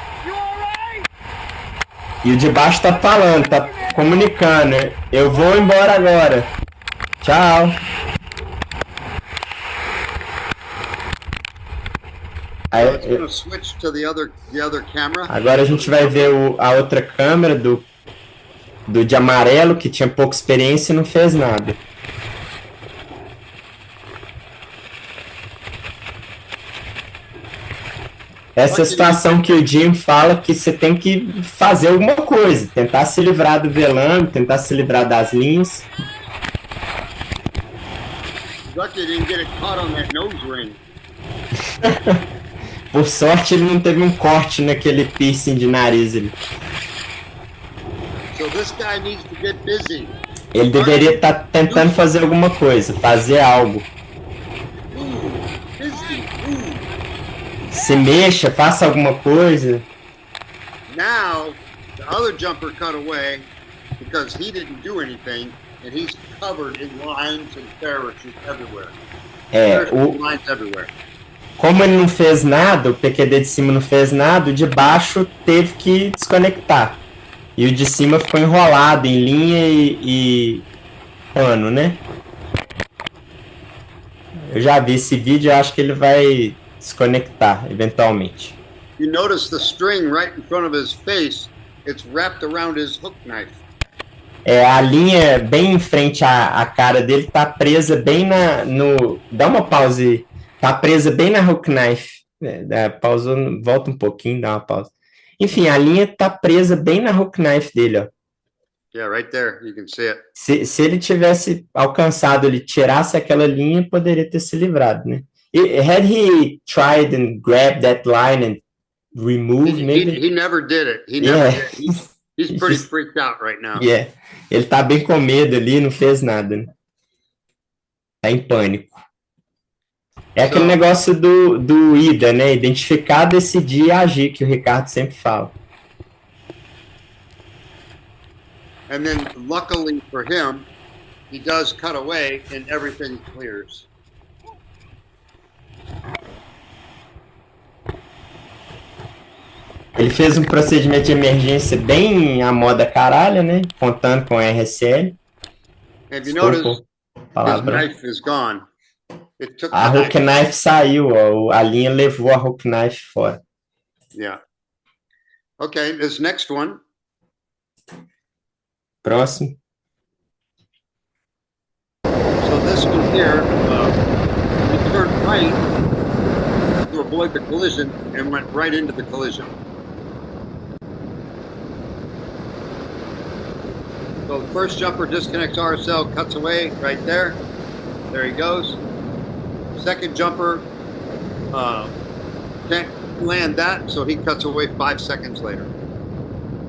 E o de baixo tá falando, tá comunicando, eu vou embora agora. Tchau. Aí, So it's going to switch to the other camera. agora a gente vai ver a outra câmera do de amarelo, que tinha pouca experiência e não fez nada. Essa situação que o Jim fala que você tem que fazer alguma coisa, tentar se livrar do velame, tentar se livrar das linhas. Lucky didn't get it caught on that nose ring. Por sorte, ele não teve um corte naquele piercing de nariz ali. So this guy needs to get busy. Ele deveria estar tentando fazer alguma coisa, fazer algo. Busy. Se mexa, faça alguma coisa. Now the other jumper cut away because he didn't do anything, and he's covered in lines and parachutes everywhere. Lines everywhere. Como ele não fez nada, o PQD de cima não fez nada, o de baixo teve que desconectar. E o de cima ficou enrolado em linha e pano, né? Eu já vi esse vídeo, eu acho que ele vai desconectar eventualmente. You notice the string right in front of his face, it's wrapped around his hook knife. A linha bem em frente à cara dele tá presa bem no... Dá uma pausa aí. Tá presa bem na hook knife. Pausou, volta um pouquinho, dá uma pausa. Enfim, a linha tá presa bem na hook knife dele, ó. Yeah, right there, you can see it. Se ele tivesse alcançado, ele tirasse aquela linha, poderia ter se livrado, né? Had he tried and grabbed that line and removed, maybe? He never did it. He never did. He's pretty freaked out right now. Yeah. Ele tá bem com medo ali, não fez nada, né? Tá em pânico. É aquele negócio do IDA, né? Identificar, decidir e agir, que o Ricardo sempre fala. And then, luckily for him, he does cut away and everything clears. Ele fez um procedimento de emergência bem à moda caralho, né? Contando com RSL. Have you noticed Desculpa o his palavrão. knife is gone? It took A the hook knife. knife saiu, ó, a linha levou a hook knife fora. Yeah. Okay, this next one. Próximo. So this one here, he turned right to avoid the collision and went right into the collision. So the first jumper disconnects RSL, cuts away right there. There he goes. Second jumper can't land that, so he cuts away 5 seconds later.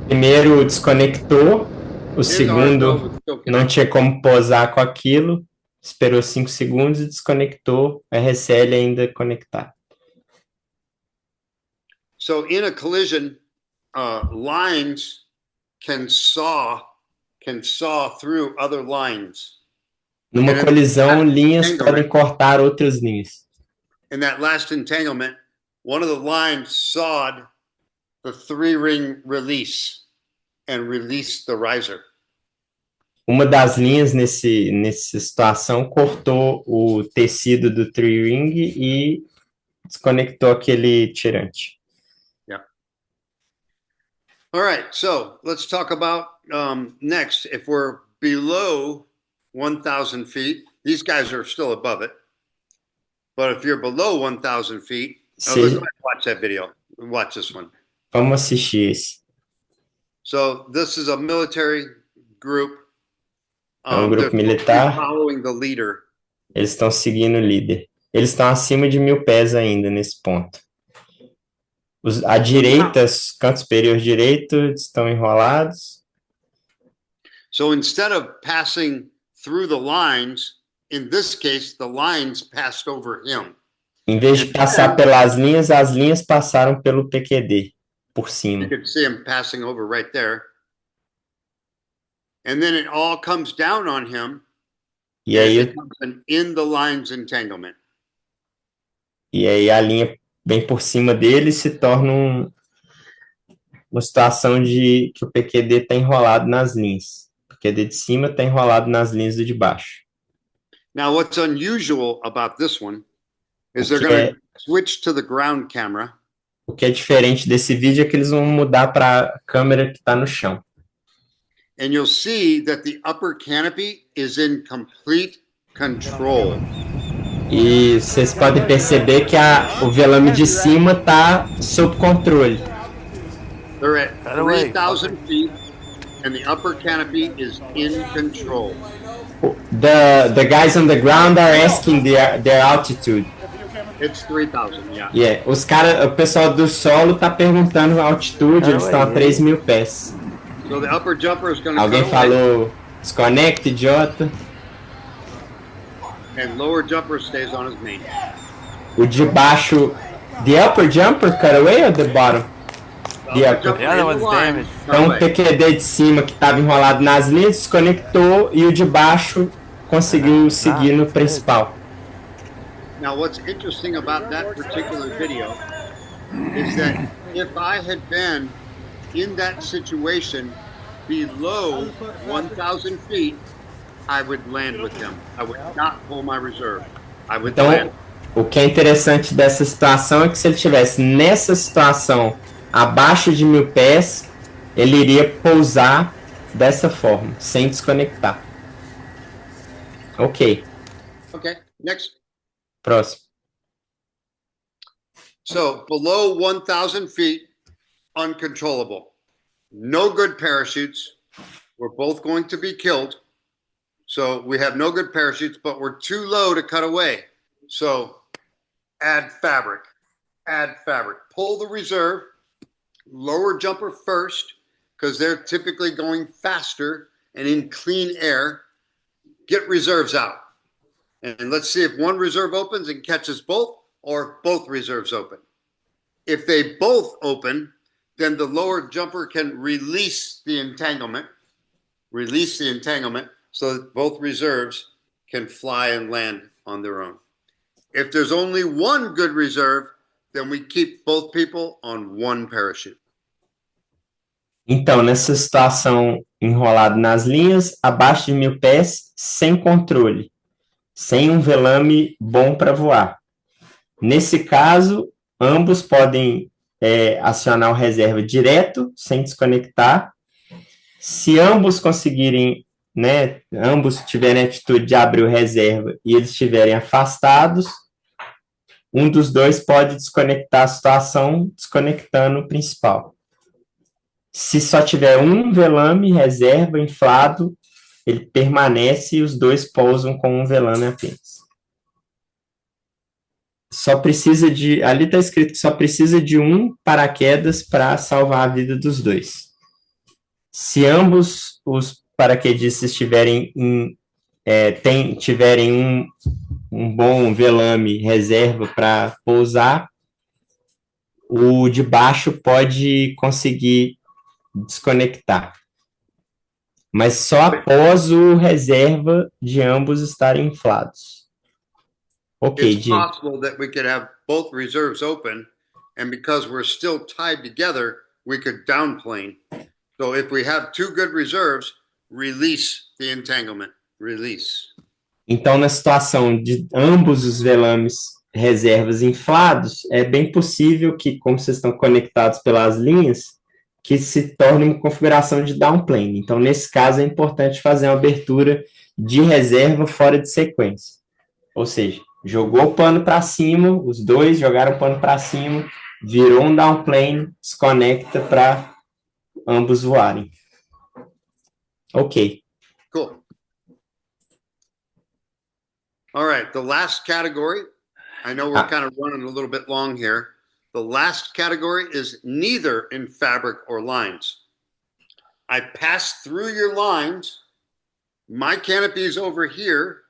Primeiro desconectou, o His segundo RSL was still não connected. tinha como posar com aquilo, esperou 5 segundos e desconectou, RSL ainda conectar. So in a collision, lines can saw through other lines. Numa And colisão, linhas entanglement. podem cortar outras linhas. In that last entanglement, one of the lines sawed the 3-ring release and released the riser. Uma das linhas nessa situação cortou o tecido do tree ring e desconectou aquele tirante. All right, so let's talk about next. If we're below 1,000 feet, these guys are still above it. But if you're below 1,000 feet, let's watch that video. Watch this one. Vamos assistir esse. So this is a military group. É um grupo They're militar. following the leader. Eles estão seguindo o líder. Eles estão acima de 1.000 pés ainda nesse ponto. À direita, os cantos superiores direitos estão enrolados. So instead of passing through the lines, in this case, the lines passed over him. Em vez de passar pelas linhas, as linhas passaram pelo PQD, por cima. You could see him passing over right there. And then it all comes down on him. E aí, It becomes an in the lines entanglement. a linha vem por cima dele e se torna uma situação de que o PQD está enrolado nas linhas. O PQD de cima está enrolado nas linhas do de baixo. Now, what's unusual about this one is they're Okay. going to switch to the ground camera. O que é diferente desse vídeo é que eles vão mudar para a câmera que está no chão. And you'll see that the upper canopy is in complete control. E vocês podem perceber que o velame de cima está sob controle. They're at 3,000 feet, and the upper canopy is in control. The guys on the ground are asking their altitude. It's 3,000, yeah. Yeah. O pessoal do solo está perguntando a altitude, eles estão a 3.000 pés. So the upper jumper is going to Alguém cut away, falou, desconecta, idiota. and lower jumper stays on his main. O de baixo, the upper jumper cut away or the bottom? The Upper upper. jumper The other in one's line, damaged. cut Então o away. PQD de cima que estava enrolado nas linhas desconectou e o de baixo conseguiu seguir no principal. Now, what's interesting about that particular video is that if I had been in that situation below 1,000 feet, I would land with him. I would not pull my reserve. I would land. Então, o que é interessante dessa situação é que se ele estivesse nessa situação abaixo de 1.000 pés, ele iria pousar dessa forma, sem desconectar. Ok, Okay, next. próximo. So below 1,000 feet, uncontrollable. No good parachutes. We're both going to be killed. So we have no good parachutes, but we're too low to cut away. So add fabric. Pull the reserve, lower jumper first, because they're typically going faster and in clean air. Get reserves out. And let's see if one reserve opens and catches both, or both reserves open. If they both open, then the lower jumper can release the entanglement so that both reserves can fly and land on their own. If there's only one good reserve, then we keep both people on one parachute. Então, nessa situação, enrolado nas linhas, abaixo de 1.000 pés, sem controle, sem um velame bom para voar. Nesse caso, ambos podem acionar o reserva direto, sem desconectar. Se ambos conseguirem, né, ambos tiverem a atitude de abrir o reserva e eles estiverem afastados, um dos dois pode desconectar a situação, desconectando o principal. Se só tiver um velame reserva inflado, ele permanece e os dois pousam com um velame apenas. Ali está escrito que só precisa de um paraquedas para salvar a vida dos dois. Se ambos os paraquedistas tiverem um bom velame reserva para pousar, o de baixo pode conseguir desconectar. Mas só após o reserva de ambos estarem inflados. Ok, It's Jim. possible that we could have both reserves open, and because we're still tied together, we could downplane. So if we have two good reserves, release the entanglement. Release. Então, na situação de ambos os velames reservas inflados, é bem possível que, como vocês estão conectados pelas linhas, que se torne uma configuração de downplane. Então, nesse caso, é importante fazer uma abertura de reserva fora de sequência. Ou seja, jogou o pano para cima, os dois jogaram o pano para cima, virou um downplane, desconecta para ambos voarem. Ok. Cool. All right, the last category, I know we're kind of running a little bit long here. The last category is neither in fabric or lines. I pass through your lines. My canopy is over here.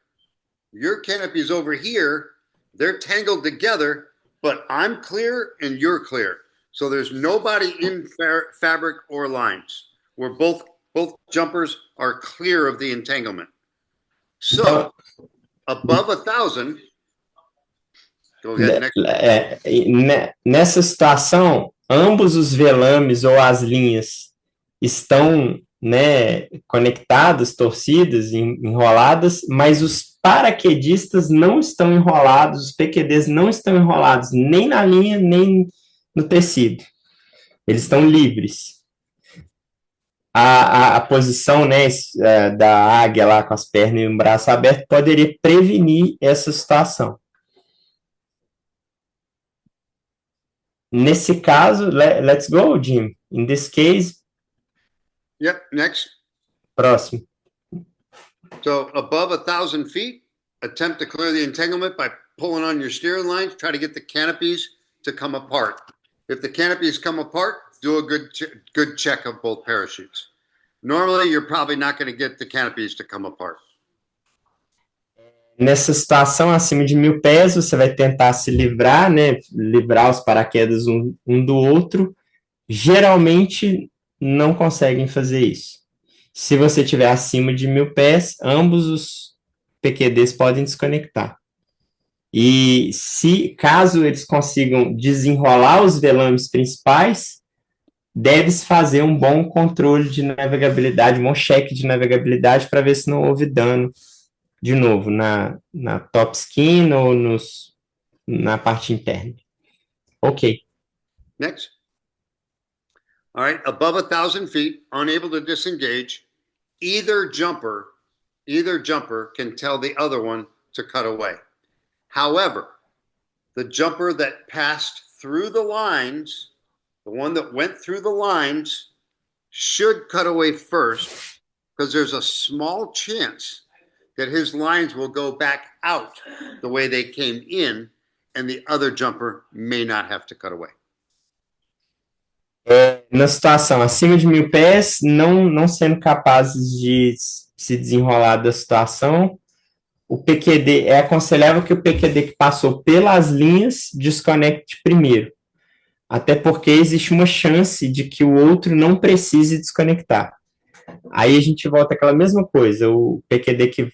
Your canopy is over here. They're tangled together, but I'm clear and you're clear. So there's nobody in fabric or lines. We're both jumpers are clear of the entanglement. So above 1,000, go ahead, next. Nessa situação, ambos os velames ou as linhas estão, né, conectadas, torcidas, enroladas, mas os paraquedistas não estão enrolados, os PQDs não estão enrolados nem na linha, nem no tecido. Eles estão livres. A posição, né, da águia lá com as pernas e o braço aberto poderia prevenir essa situação. Nesse caso, let's go, Jim. In this case... Yep, next. Próximo. So above 1,000 feet, attempt to clear the entanglement by pulling on your steering lines. Try to get the canopies to come apart. If the canopies come apart, do a good check of both parachutes. Normally, you're probably not going to get the canopies to come apart. Nessa situação, acima de 1.000 pés, você vai tentar se livrar, né? Livrar os paraquedas um do outro. Geralmente, não conseguem fazer isso. Se você estiver acima de 1.000 pés, ambos os PQDs podem desconectar. E caso eles consigam desenrolar os velames principais, deve-se fazer um bom controle de navegabilidade, um bom cheque de navegabilidade para ver se não houve dano, de novo, na top skin ou na parte interna. Ok. Next. All right, above 1,000 feet, unable to disengage, either jumper can tell the other one to cut away. However, the jumper that passed through the lines, the one that went through the lines, should cut away first, because there's a small chance that his lines will go back out the way they came in, and the other jumper may not have to cut away. Na situação acima de 1.000 pés, não sendo capazes de se desenrolar da situação, o PQD, é aconselhável que o PQD que passou pelas linhas desconecte primeiro. Até porque existe uma chance de que o outro não precise desconectar. Aí a gente volta àquela mesma coisa, o PQD que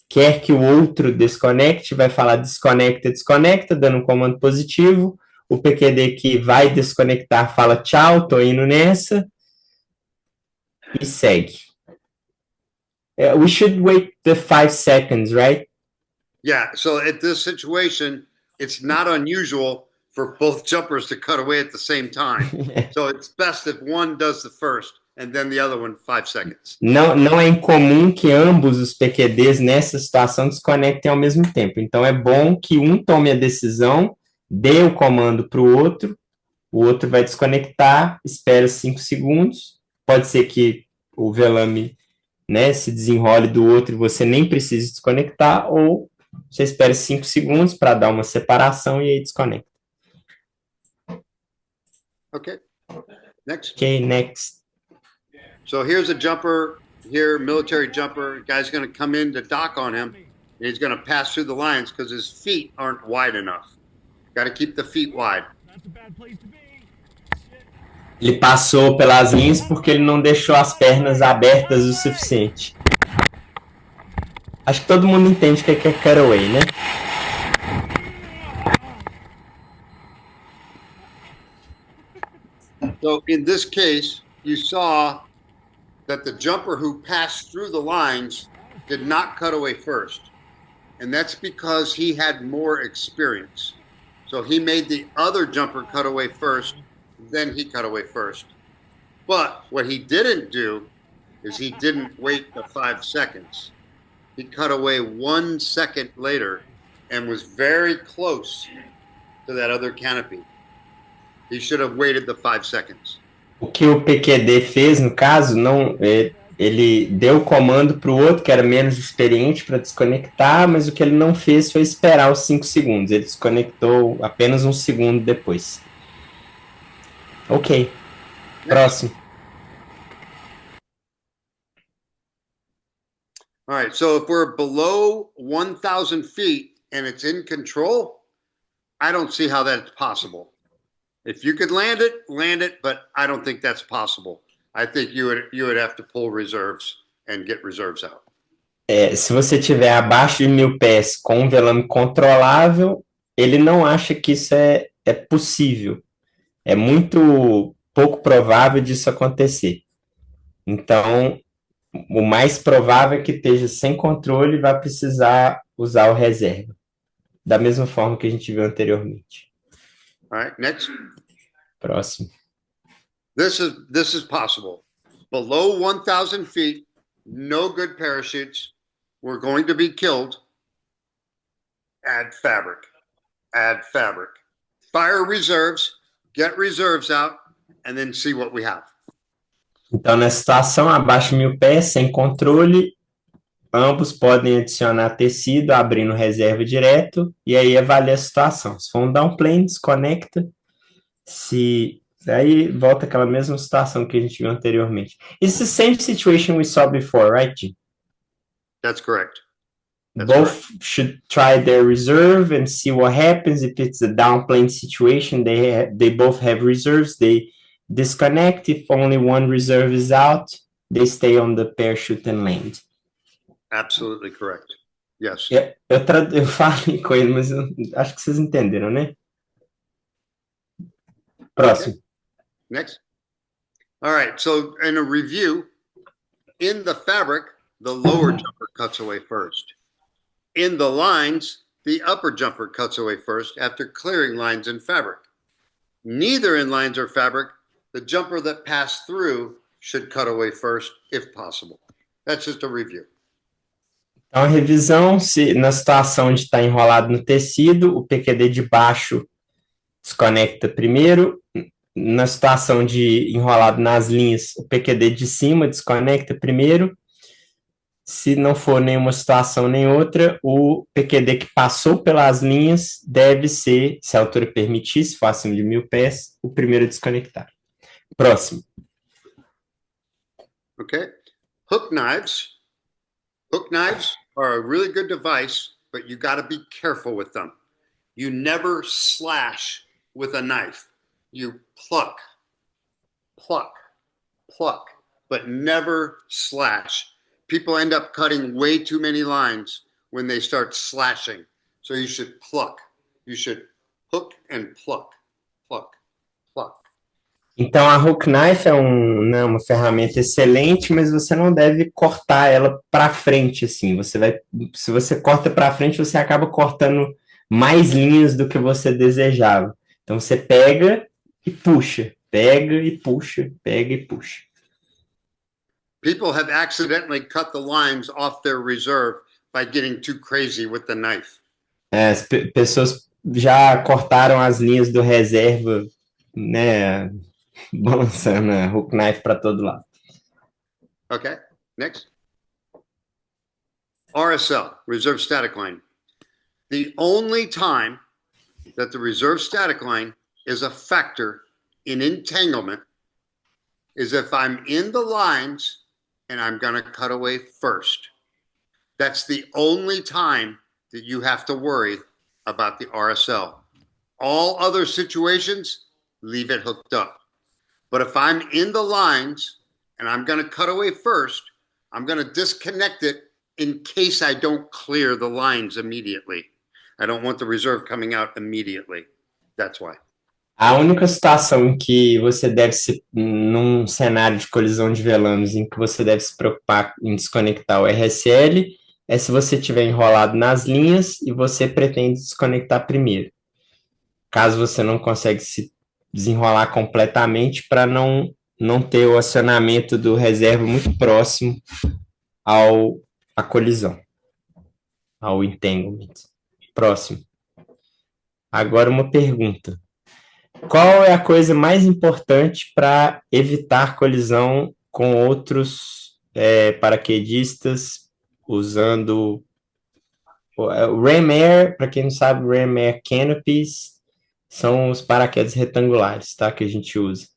quer que o outro desconecte, vai falar desconecta, dando um comando positivo. O PQD que vai desconectar fala tchau, tô indo nessa. e segue. We should wait the 5 seconds, right? Yeah, so at this situation, it's not unusual for both jumpers to cut away at the same time. So it's best if one does the first and then the other one 5 seconds. Não é incomum que ambos os PQDs nessa situação desconectem ao mesmo tempo. Então é bom que um tome a decisão, dê o comando para o outro vai desconectar, espera 5 segundos. Pode ser que o velame, né, se desenrole do outro e você nem precise desconectar, ou você espera 5 segundos para dar uma separação e aí desconecta. Okay. Next. Ok, next. So here's a jumper here, military jumper. Guy's going to come in to dock on him. And he's going to pass through the lines because his feet aren't wide enough. Got to keep the feet wide. Ele passou pelas linhas porque ele não deixou as pernas abertas o suficiente. Acho que todo mundo entende o que é cutaway, né? So in this case, you saw that the jumper who passed through the lines did not cut away first. And that's because he had more experience. So he made the other jumper cut away first, then he cut away first. But what he didn't do is he didn't wait the 5 seconds. He cut away 1 second later and was very close to that other canopy. He should have waited the 5 seconds. O que o PQD fez, no caso, não, ele deu o comando para o outro, que era menos experiente, para desconectar, mas o que ele não fez foi esperar os 5 segundos. Ele desconectou apenas 1 segundo depois. Ok. Próximo. All right, so if we're below 1,000 feet and it's in control, I don't see how that's possible. If you could land it, but I don't think that's possible. I think you would have to pull reserves and get reserves out. Se você tiver abaixo de 1.000 pés com um velame controlável, ele não acha que isso é possível. É muito pouco provável disso acontecer. Então, o mais provável é que esteja sem controle e vai precisar usar o reserva. Da mesma forma que a gente viu anteriormente. All right, next. Próximo. This is possible. Below 1,000 feet, no good parachutes. We're going to be killed. Add fabric. Add fabric. Fire reserves. Get reserves out. And then see what we have. Então, na situação abaixo de 1.000 pés, sem controle, ambos podem adicionar tecido, abrindo reserva direto, e aí avalia a situação. Se for um downplane, desconecta. Aí volta aquela mesma situação que a gente viu anteriormente. It's the same situation we saw before, right, Jim? That's correct. Both should try their reserve and see what happens. If it's a downplane situation, they both have reserves. They disconnect. If only one reserve is out, they stay on the parachute and land. Absolutely correct. Yes. Eu falei com ele, mas acho que vocês entenderam, né? Próximo. Okay. Next. All right. So in a review, in the fabric, the lower jumper cuts away first. In the lines, the upper jumper cuts away first after clearing lines in fabric. Neither in lines or fabric, the jumper that passed through should cut away first if possible. That's just a review. Então, a revisão, se na situação de estar enrolado no tecido, o PQD de baixo desconecta primeiro. Na situação de enrolado nas linhas, o PQD de cima desconecta primeiro. Se não for nenhuma situação nem outra, o PQD que passou pelas linhas deve ser, se a altura permitir, se for acima de 1.000 pés, o primeiro a desconectar. Próximo. Okay. Hook knives. Hook knives are a really good device, but you got to be careful with them. You never slash with a knife. You pluck, pluck, pluck, but never slash. People end up cutting way too many lines when they start slashing. So you should pluck. You should hook and pluck, pluck, pluck. Então, a hook knife é né, uma ferramenta excelente, mas você não deve cortar ela para frente, assim. Se você corta para frente, você acaba cortando mais linhas do que você desejava. Então, você pega e puxa, pega e puxa. People have accidentally cut the lines off their reserve by getting too crazy with the knife. As pessoas já cortaram as linhas do reserva, né, balançando a hook knife para todo lado. Okay, next. RSL, reserve static line. The only time that the reserve static line is a factor in entanglement is if I'm in the lines and I'm going to cut away first. That's the only time that you have to worry about the RSL. All other situations, leave it hooked up. But if I'm in the lines and I'm going to cut away first, I'm going to disconnect it in case I don't clear the lines immediately. I don't want the reserve coming out immediately. That's why. A única situação em que você deve se, num cenário de colisão de velames, em que você deve se preocupar em desconectar o RSL, é se você estiver enrolado nas linhas e você pretende desconectar primeiro. Caso você não consiga se desenrolar completamente para não ter o acionamento do reserva muito próximo à colisão, ao entanglement. Próximo. Agora uma pergunta. Qual é a coisa mais importante para evitar colisão com outros paraquedistas usando o Ram Air? Para quem não sabe, Ram Air Canopies são os paraquedas retangulares, tá? Que a gente usa.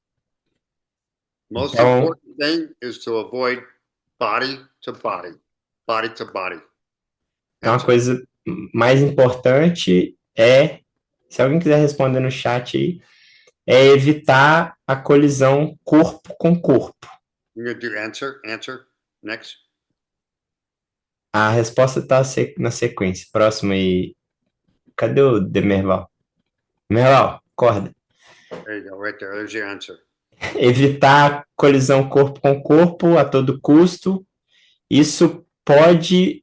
Most Então, important thing is to avoid body to body, body to body. então a That's it. coisa mais importante é, se alguém quiser responder no chat aí, é evitar a colisão corpo com corpo. You're going to do answer, next. A resposta está na sequência. Próximo aí. Cadê o Demerval? Demerval, acorda. There you go, right there. There's your answer. Evitar colisão corpo com corpo a todo custo. Isso pode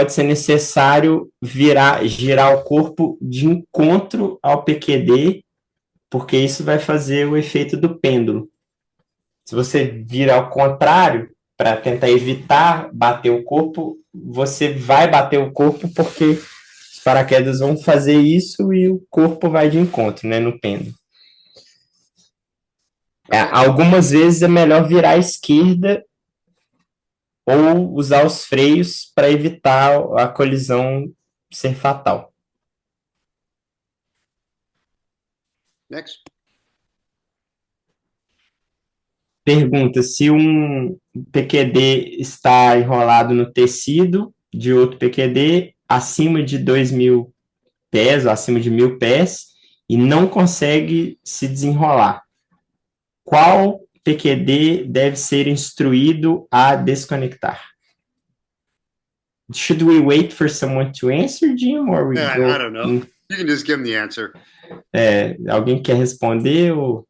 ser necessário girar o corpo de encontro ao PQD, porque isso vai fazer o efeito do pêndulo. Se você virar ao contrário, para tentar evitar bater o corpo, você vai bater o corpo porque os paraquedas vão fazer isso e o corpo vai de encontro, né, no pêndulo. Algumas vezes é melhor virar à esquerda ou usar os freios para evitar a colisão ser fatal. Next. Pergunta se um PQD está enrolado no tecido de outro PQD acima de 2.000 pés, ou acima de 1.000 pés, e não consegue se desenrolar. Qual PQD deve ser instruído a desconectar? Should we wait for someone to answer, Jim? Or we go... I don't know. You can just give them the answer. Alguém quer responder? Ou...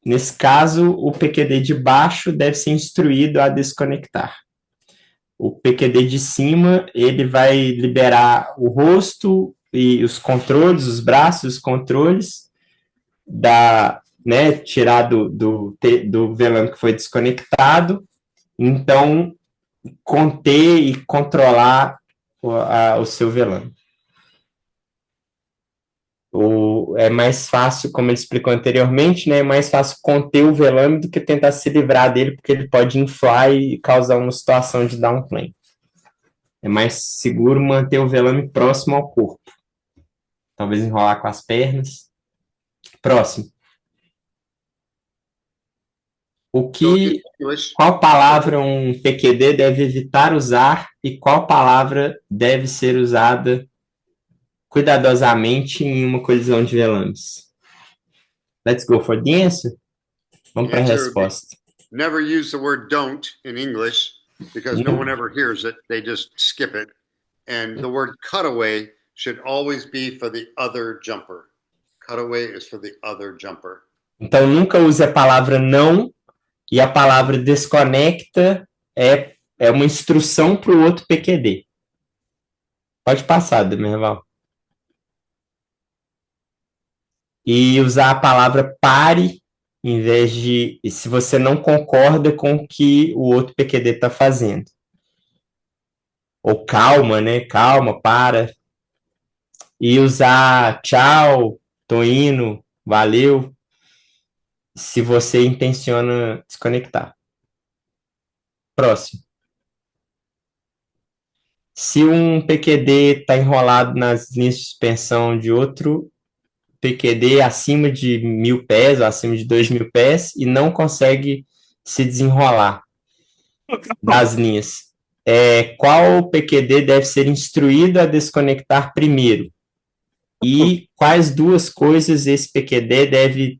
Nesse caso, o PQD de baixo deve ser instruído a desconectar. O PQD de cima, ele vai liberar o rosto e os controles, os braços, os controles, tirar do velame que foi desconectado, então conter e controlar o seu velame. É mais fácil, como ele explicou anteriormente, né? É mais fácil conter o velame do que tentar se livrar dele, porque ele pode inflar e causar uma situação de downplane. É mais seguro manter o velame próximo ao corpo. Talvez enrolar com as pernas. Próximo. Qual palavra um PQD deve evitar usar e qual palavra deve ser usada cuidadosamente em uma colisão de velames? Let's go for the answer. Vamos para a resposta. Never use the word don't in English because no one ever hears it. They just skip it. And the word cutaway should always be for the other jumper. Cutaway is for the other jumper. Então, nunca use a palavra não, e a palavra desconecta é uma instrução para o outro PQD. Pode passar, Demerval. E usar a palavra pare, em vez de se você não concorda com o que o outro PQD está fazendo. Ou calma, né? Calma, para. E usar tchau, tô indo, valeu, se você intenciona desconectar. Próximo. Se um PQD está enrolado nas linhas de suspensão de outro PQD acima de 1.000 pés ou acima de 2.000 pés e não consegue se desenrolar das linhas, qual PQD deve ser instruído a desconectar primeiro? E quais duas coisas esse PQD deve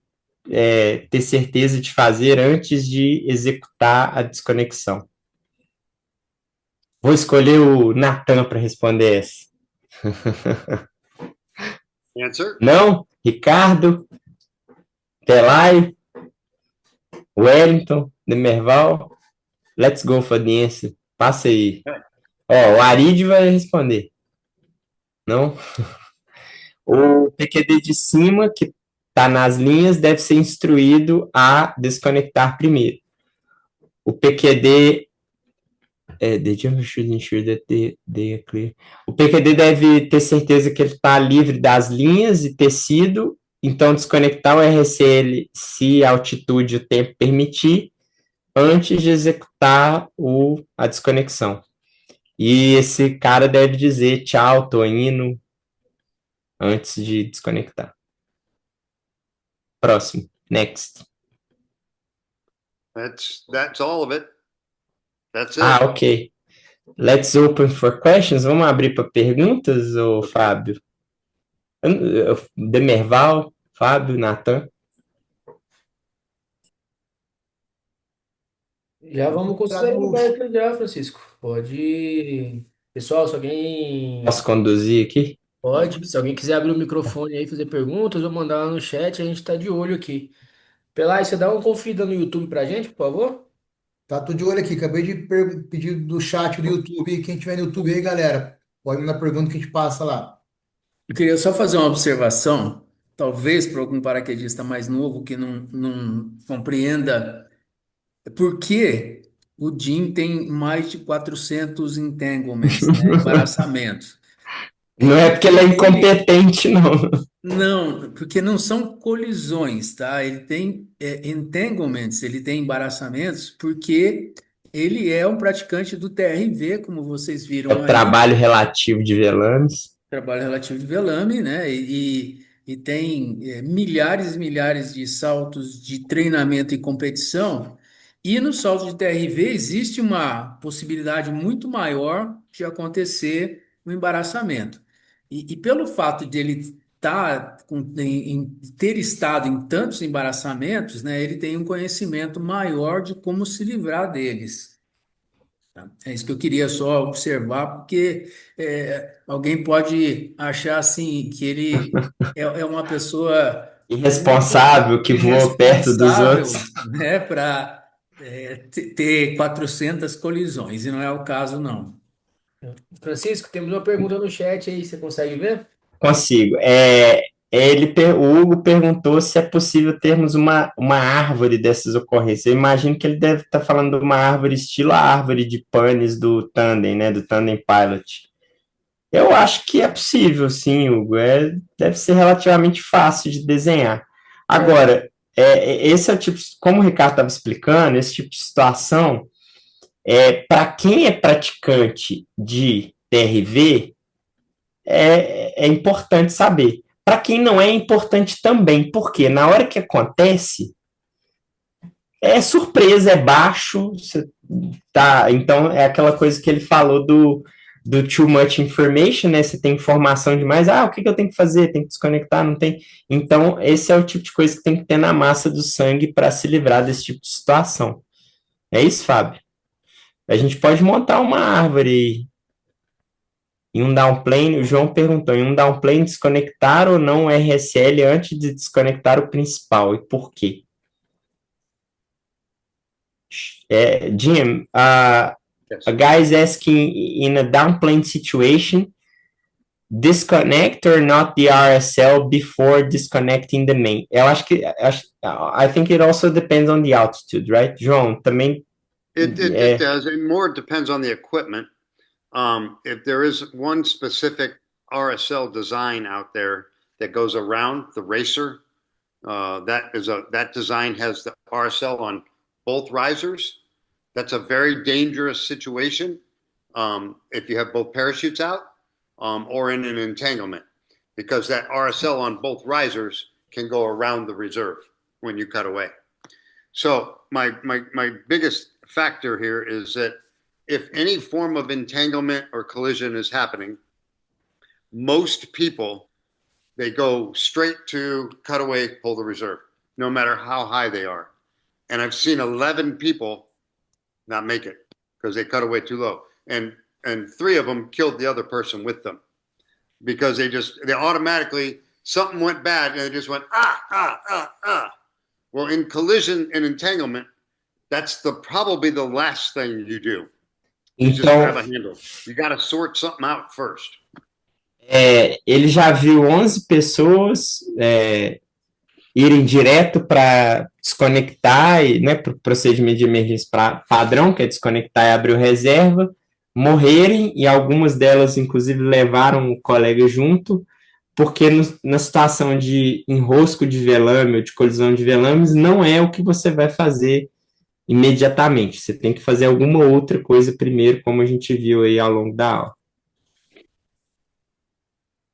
ter certeza de fazer antes de executar a desconexão? Vou escolher o Natan para responder essa. Answer. Não? Ricardo? Pelayo? Wellington? Demerval? Let's go for the answer. Passa aí. Ó, o Arid vai responder. Não? O PQD de cima, que está nas linhas, deve ser instruído a desconectar primeiro. O PQD the jumper should ensure that they are clear. O PQD deve ter certeza que ele está livre das linhas e tecido, então desconectar o RSL se a altitude e o tempo permitir, antes de executar a desconexão. E esse cara deve dizer tchau, tô indo, antes de desconectar. Próximo. Next. That's all of it. That's it. Ok. Let's open for questions. Vamos abrir para perguntas, ô Fábio? Demerval, Fábio, Natan. Já vamos considerar aberto já, Francisco. Pode. Pessoal, se alguém. Posso conduzir aqui? Pode. Se alguém quiser abrir o microfone aí, fazer perguntas ou mandar lá no chat, a gente tá de olho aqui. Pelai, você dá uma conferida no YouTube pra gente, por favor? Tá tudo de olho aqui. Acabei de pedir do chat do YouTube. Quem tiver no YouTube aí, galera, pode mandar pergunta que a gente passa lá. Eu queria só fazer uma observação, talvez para algum paraquedista mais novo que não compreenda por que o Jim tem mais de 400 entanglements, né, embaraçamentos. Não é porque ele é incompetente, não. Não, porque não são colisões, tá? Ele tem entanglements, ele tem embaraçamentos, porque ele é um praticante do TRV, como vocês viram É o aí. trabalho relativo de velames. Trabalho relativo de velame, né? E tem milhares e milhares de saltos de treinamento e competição. E no salto de TRV existe uma possibilidade muito maior de acontecer o embaraçamento. E pelo fato de ele ter estado em tantos embaraçamentos, né, ele tem um conhecimento maior de como se livrar deles. Tá? É isso que eu queria só observar, porque alguém pode achar assim que ele é uma pessoa Irresponsável, que voa perto dos outros. né, para ter 400 colisões, e não é o caso, não. Francisco, temos uma pergunta no chat aí, você consegue ver? Consigo. O Hugo perguntou se é possível termos uma árvore dessas ocorrências. Eu imagino que ele deve estar falando de uma árvore estilo a árvore de panes do Tandem, né, do Tandem Pilot. Eu acho que é possível, sim, Hugo. Deve ser relativamente fácil de desenhar. Agora, esse é o tipo, como o Ricardo estava explicando, esse tipo de situação, para quem é praticante de TRV, é importante saber. Para quem não é importante também, porque na hora que acontece, é surpresa, é baixo, então é aquela coisa que ele falou do too much information, né? Você tem informação demais, o que eu tenho que fazer? Tem que desconectar? Não tem? Então, esse é o tipo de coisa que tem que ter na massa do sangue para se livrar desse tipo de situação. É isso, Fábio? A gente pode montar uma árvore Em um downplane, o João perguntou, em um downplane desconectar ou não o RSL antes de desconectar o principal, e por quê? Jim, Yes. a guy is asking in a downplane situation, disconnect or not the RSL before disconnecting the main. I think it also depends on the altitude, right? João, também It does. It more depends on the equipment. If there is one specific RSL design out there that goes around the racer, that design has the RSL on both risers. That's a very dangerous situation if you have both parachutes out or in an entanglement, because that RSL on both risers can go around the reserve when you cut away. So my biggest factor here is that if any form of entanglement or collision is happening, most people, they go straight to cutaway, pull the reserve, no matter how high they are. And I've seen 11 people not make it because they cut away too low. And 3 of them killed the other person with them because they automatically, something went bad and they just went, ah. Well, in collision and entanglement, that's probably the last thing you do. You just grab a handle. You got to sort something out first. Ele já viu 11 pessoas irem direto para desconectar, né, para o procedimento de emergência padrão, que é desconectar e abrir o reserva, morrerem, e algumas delas, inclusive, levaram o colega junto, porque na situação de enrosco de velame ou de colisão de velames, não é o que você vai fazer imediatamente. Você tem que fazer alguma outra coisa primeiro, como a gente viu aí ao longo da aula.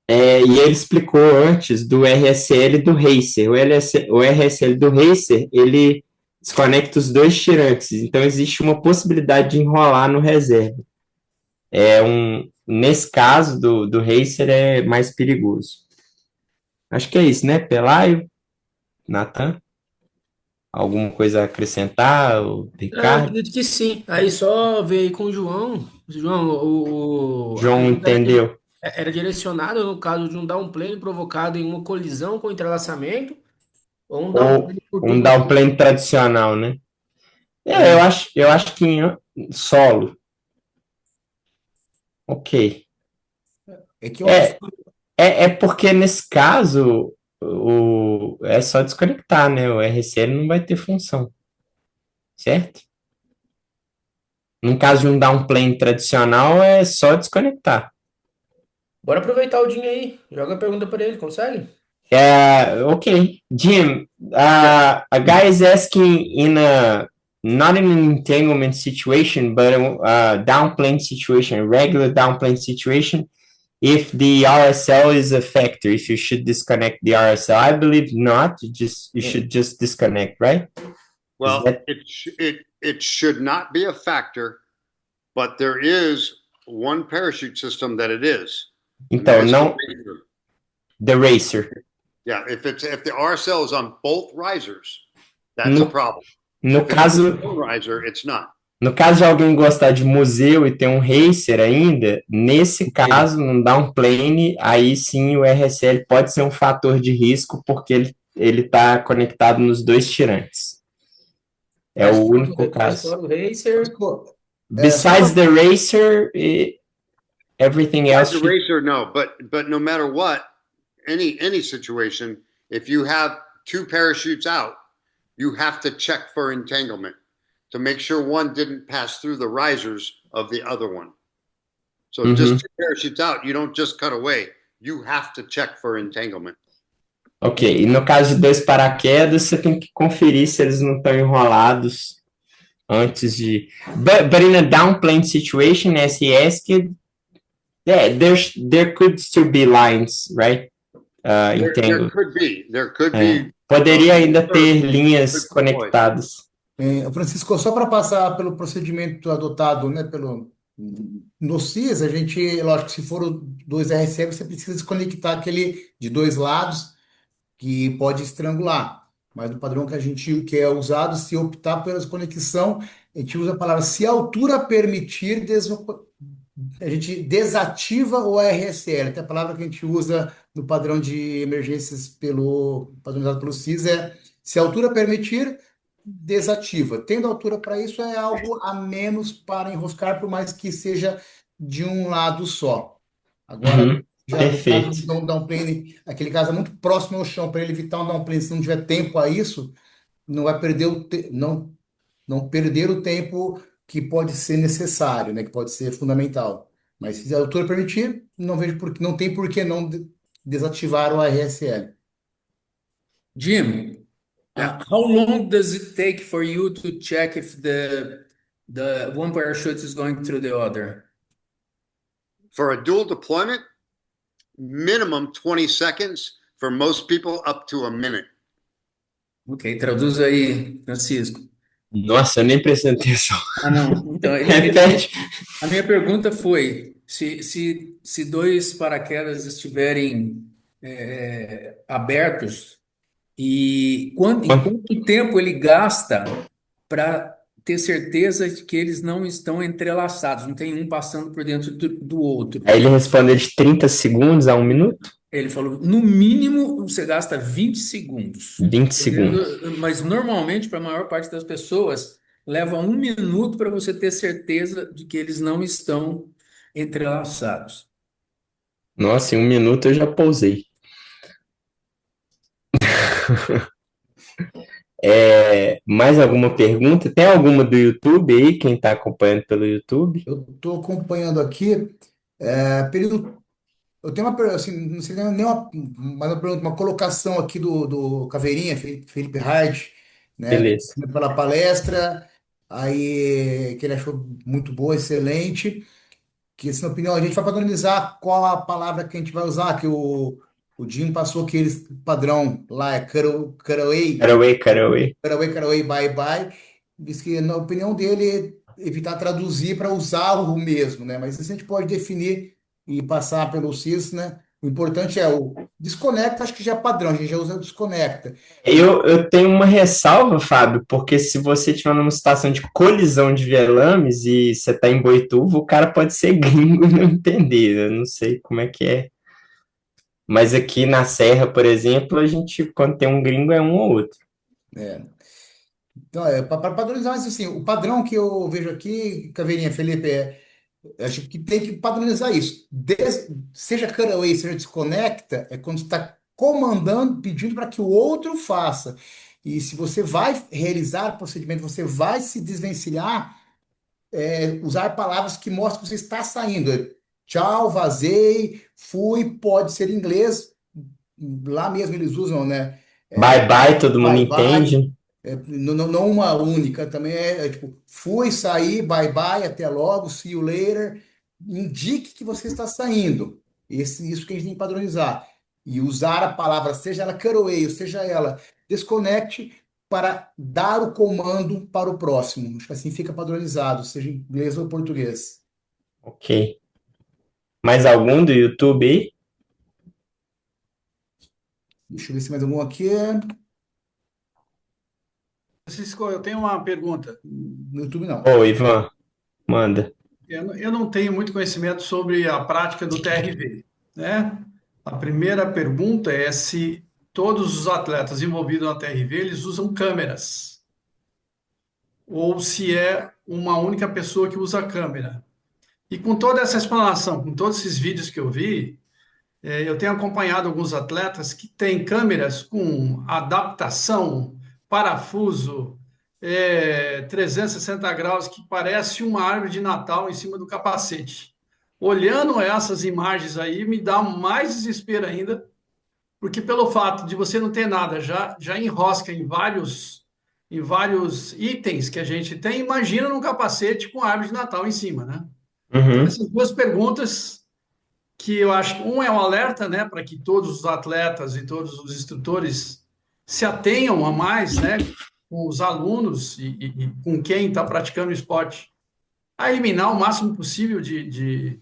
E ele explicou antes do RSL do Racer. O RSL do Racer, ele desconecta os 2 tirantes, então existe uma possibilidade de enrolar no reserva. Nesse caso do Racer é mais perigoso. Acho que é isso, né, Pelayo? Nathan? Alguma coisa a acrescentar, Ricardo? Acredito que sim. Aí só ver aí com o João. João, a João pergunta entendeu. era direcionada no caso de um downplane provocado em uma colisão com entrelaçamento ou um Ou downplane por um dupla. downplane tradicional, né? Eu acho que em solo. Ok. É que eu É porque nesse caso é só desconectar, né? O RSL não vai ter função, certo? No caso de um downplane tradicional, é só desconectar. Bora aproveitar o Dinho aí. Joga a pergunta para ele, consegue? Okay, Jim, a guy is asking not in an entanglement situation, but a downplane situation, a regular downplane situation, if the RSL is a factor, if you should disconnect the RSL. I believe not. You should just disconnect, right? Well, it should not be a factor, but there is one parachute system that it is. Então, não the Racer. Yeah, if the RSL is on both risers, that's a problem. No caso, riser, it's not. No caso de alguém gostar de museu e ter um racer ainda, nesse caso, num downplane, aí sim o RSL pode ser um fator de risco, porque ele está conectado nos 2 tirantes. É o único caso. Besides the racer, everything else. The racer, no, but no matter what, any situation, if you have 2 parachutes out, you have to check for entanglement to make sure one didn't pass through the risers of the other one. So just 2 parachutes out, you don't just cut away. You have to check for entanglement. Ok, e no caso de 2 paraquedas, você tem que conferir se eles não estão enrolados antes de... But in a downplane situation, as he asked, there could still be lines, right? There could be. Poderia ainda ter linhas conectadas. Francisco, só para passar pelo procedimento adotado, né, no CIS, a gente, lógico, se for 2 RSL, você precisa desconectar aquele de 2 lados que pode estrangular. Mas no padrão que é usado, se optar pela desconexão, a gente usa a palavra se a altura permitir a gente desativa o RSL, que é a palavra que a gente usa no padrão de emergências padronizado pelo CIS é se a altura permitir, desativa. Tendo altura para isso é algo a menos para enroscar, por mais que seja de um lado só. Agora, Uhum. já no caso Perfeito. do downplane, aquele caso é muito próximo ao chão, para ele evitar um downplane, se não tiver tempo a isso, não vai perder não perder o tempo que pode ser necessário, né, que pode ser fundamental. Mas se a altura permitir, não vejo não tem por que não desativar o RSL. Jim, how long does it take for you to check if the one parachute is going through the other? For a dual deployment, minimum 20 seconds. For most people, up to a minute. Ok, traduz aí, Francisco. Nossa, eu nem prestei atenção. Não. Então, Repete. a minha pergunta foi se dois paraquedas estiverem abertos e em quanto tempo ele gasta para ter certeza de que eles não estão entrelaçados, não tem um passando por dentro do outro. Aí ele respondeu de 30 segundos a 1 minuto? Ele falou, no mínimo você gasta 20 segundos. 20 segundos. Mas normalmente, para a maior parte das pessoas, leva 1 minuto para você ter certeza de que eles não estão entrelaçados. Nossa, em 1 minuto eu já pousei. Mais alguma pergunta? Tem alguma do YouTube aí? Quem está acompanhando pelo YouTube? Eu estou acompanhando aqui, período. Eu tenho assim, não sei nem mais uma pergunta, uma colocação aqui do Caveirinha, Felipe Hard, né? Beleza. Pela palestra, aí que ele achou muito boa, excelente. Que, assim, na opinião, a gente vai padronizar qual a palavra que a gente vai usar, que o Jim passou aquele padrão lá, é cutaway, Caraway. cutaway, bye bye. Diz que, na opinião dele, evitar traduzir para usar o mesmo, né? Mas isso a gente pode definir e passar pelo CIS, né? O importante é o desconecta, acho que já é padrão, a gente já usa o desconecta. Eu tenho uma ressalva, Fábio, porque se você estiver numa situação de colisão de velames e você está em Boituva, o cara pode ser gringo e não entender. Eu não sei como é que é. Mas aqui na Serra, por exemplo, a gente, quando tem um gringo, é um ou outro. Então, para padronizar, mas assim, o padrão que eu vejo aqui, Caveirinha, Felipe, acho que tem que padronizar isso. Seja cutaway, seja desconecta, é quando você está comandando, pedindo para que o outro faça. E se você vai realizar o procedimento, você vai se desvencilhar, usar palavras que mostram que você está saindo. Tchau, vazei, fui, pode ser em inglês. Lá mesmo eles usam, né? Bye bye, todo mundo Bye bye. entende. Não uma única, também tipo, fui, saí, bye bye, até logo, see you later. Indique que você está saindo. Isso que a gente tem que padronizar. E usar a palavra, seja ela cutaway, ou seja ela desconecte, para dar o comando para o próximo. Acho que assim fica padronizado, seja em inglês ou português. Ok. Mais algum do YouTube aí? Deixa eu ver se mais algum aqui. Francisco, eu tenho uma pergunta. No YouTube não. Ô, Ivan, manda. Eu não tenho muito conhecimento sobre a prática do TRV, né? A primeira pergunta é se todos os atletas envolvidos na TRV, eles usam câmeras, ou se é uma única pessoa que usa câmera. E com toda essa explanação, com todos esses vídeos que eu vi, eu tenho acompanhado alguns atletas que têm câmeras com adaptação, parafuso, 360 graus, que parece uma árvore de Natal em cima do capacete. Olhando essas imagens aí, me dá mais desespero ainda, porque pelo fato de você não ter nada, já enrosca em vários itens que a gente tem, imagina num capacete com árvore de Natal em cima, né? Uhum. Essas duas perguntas que eu acho que um é um alerta, né, para que todos os atletas e todos os instrutores se atenham a mais, né, com os alunos e com quem está praticando o esporte, a eliminar o máximo possível de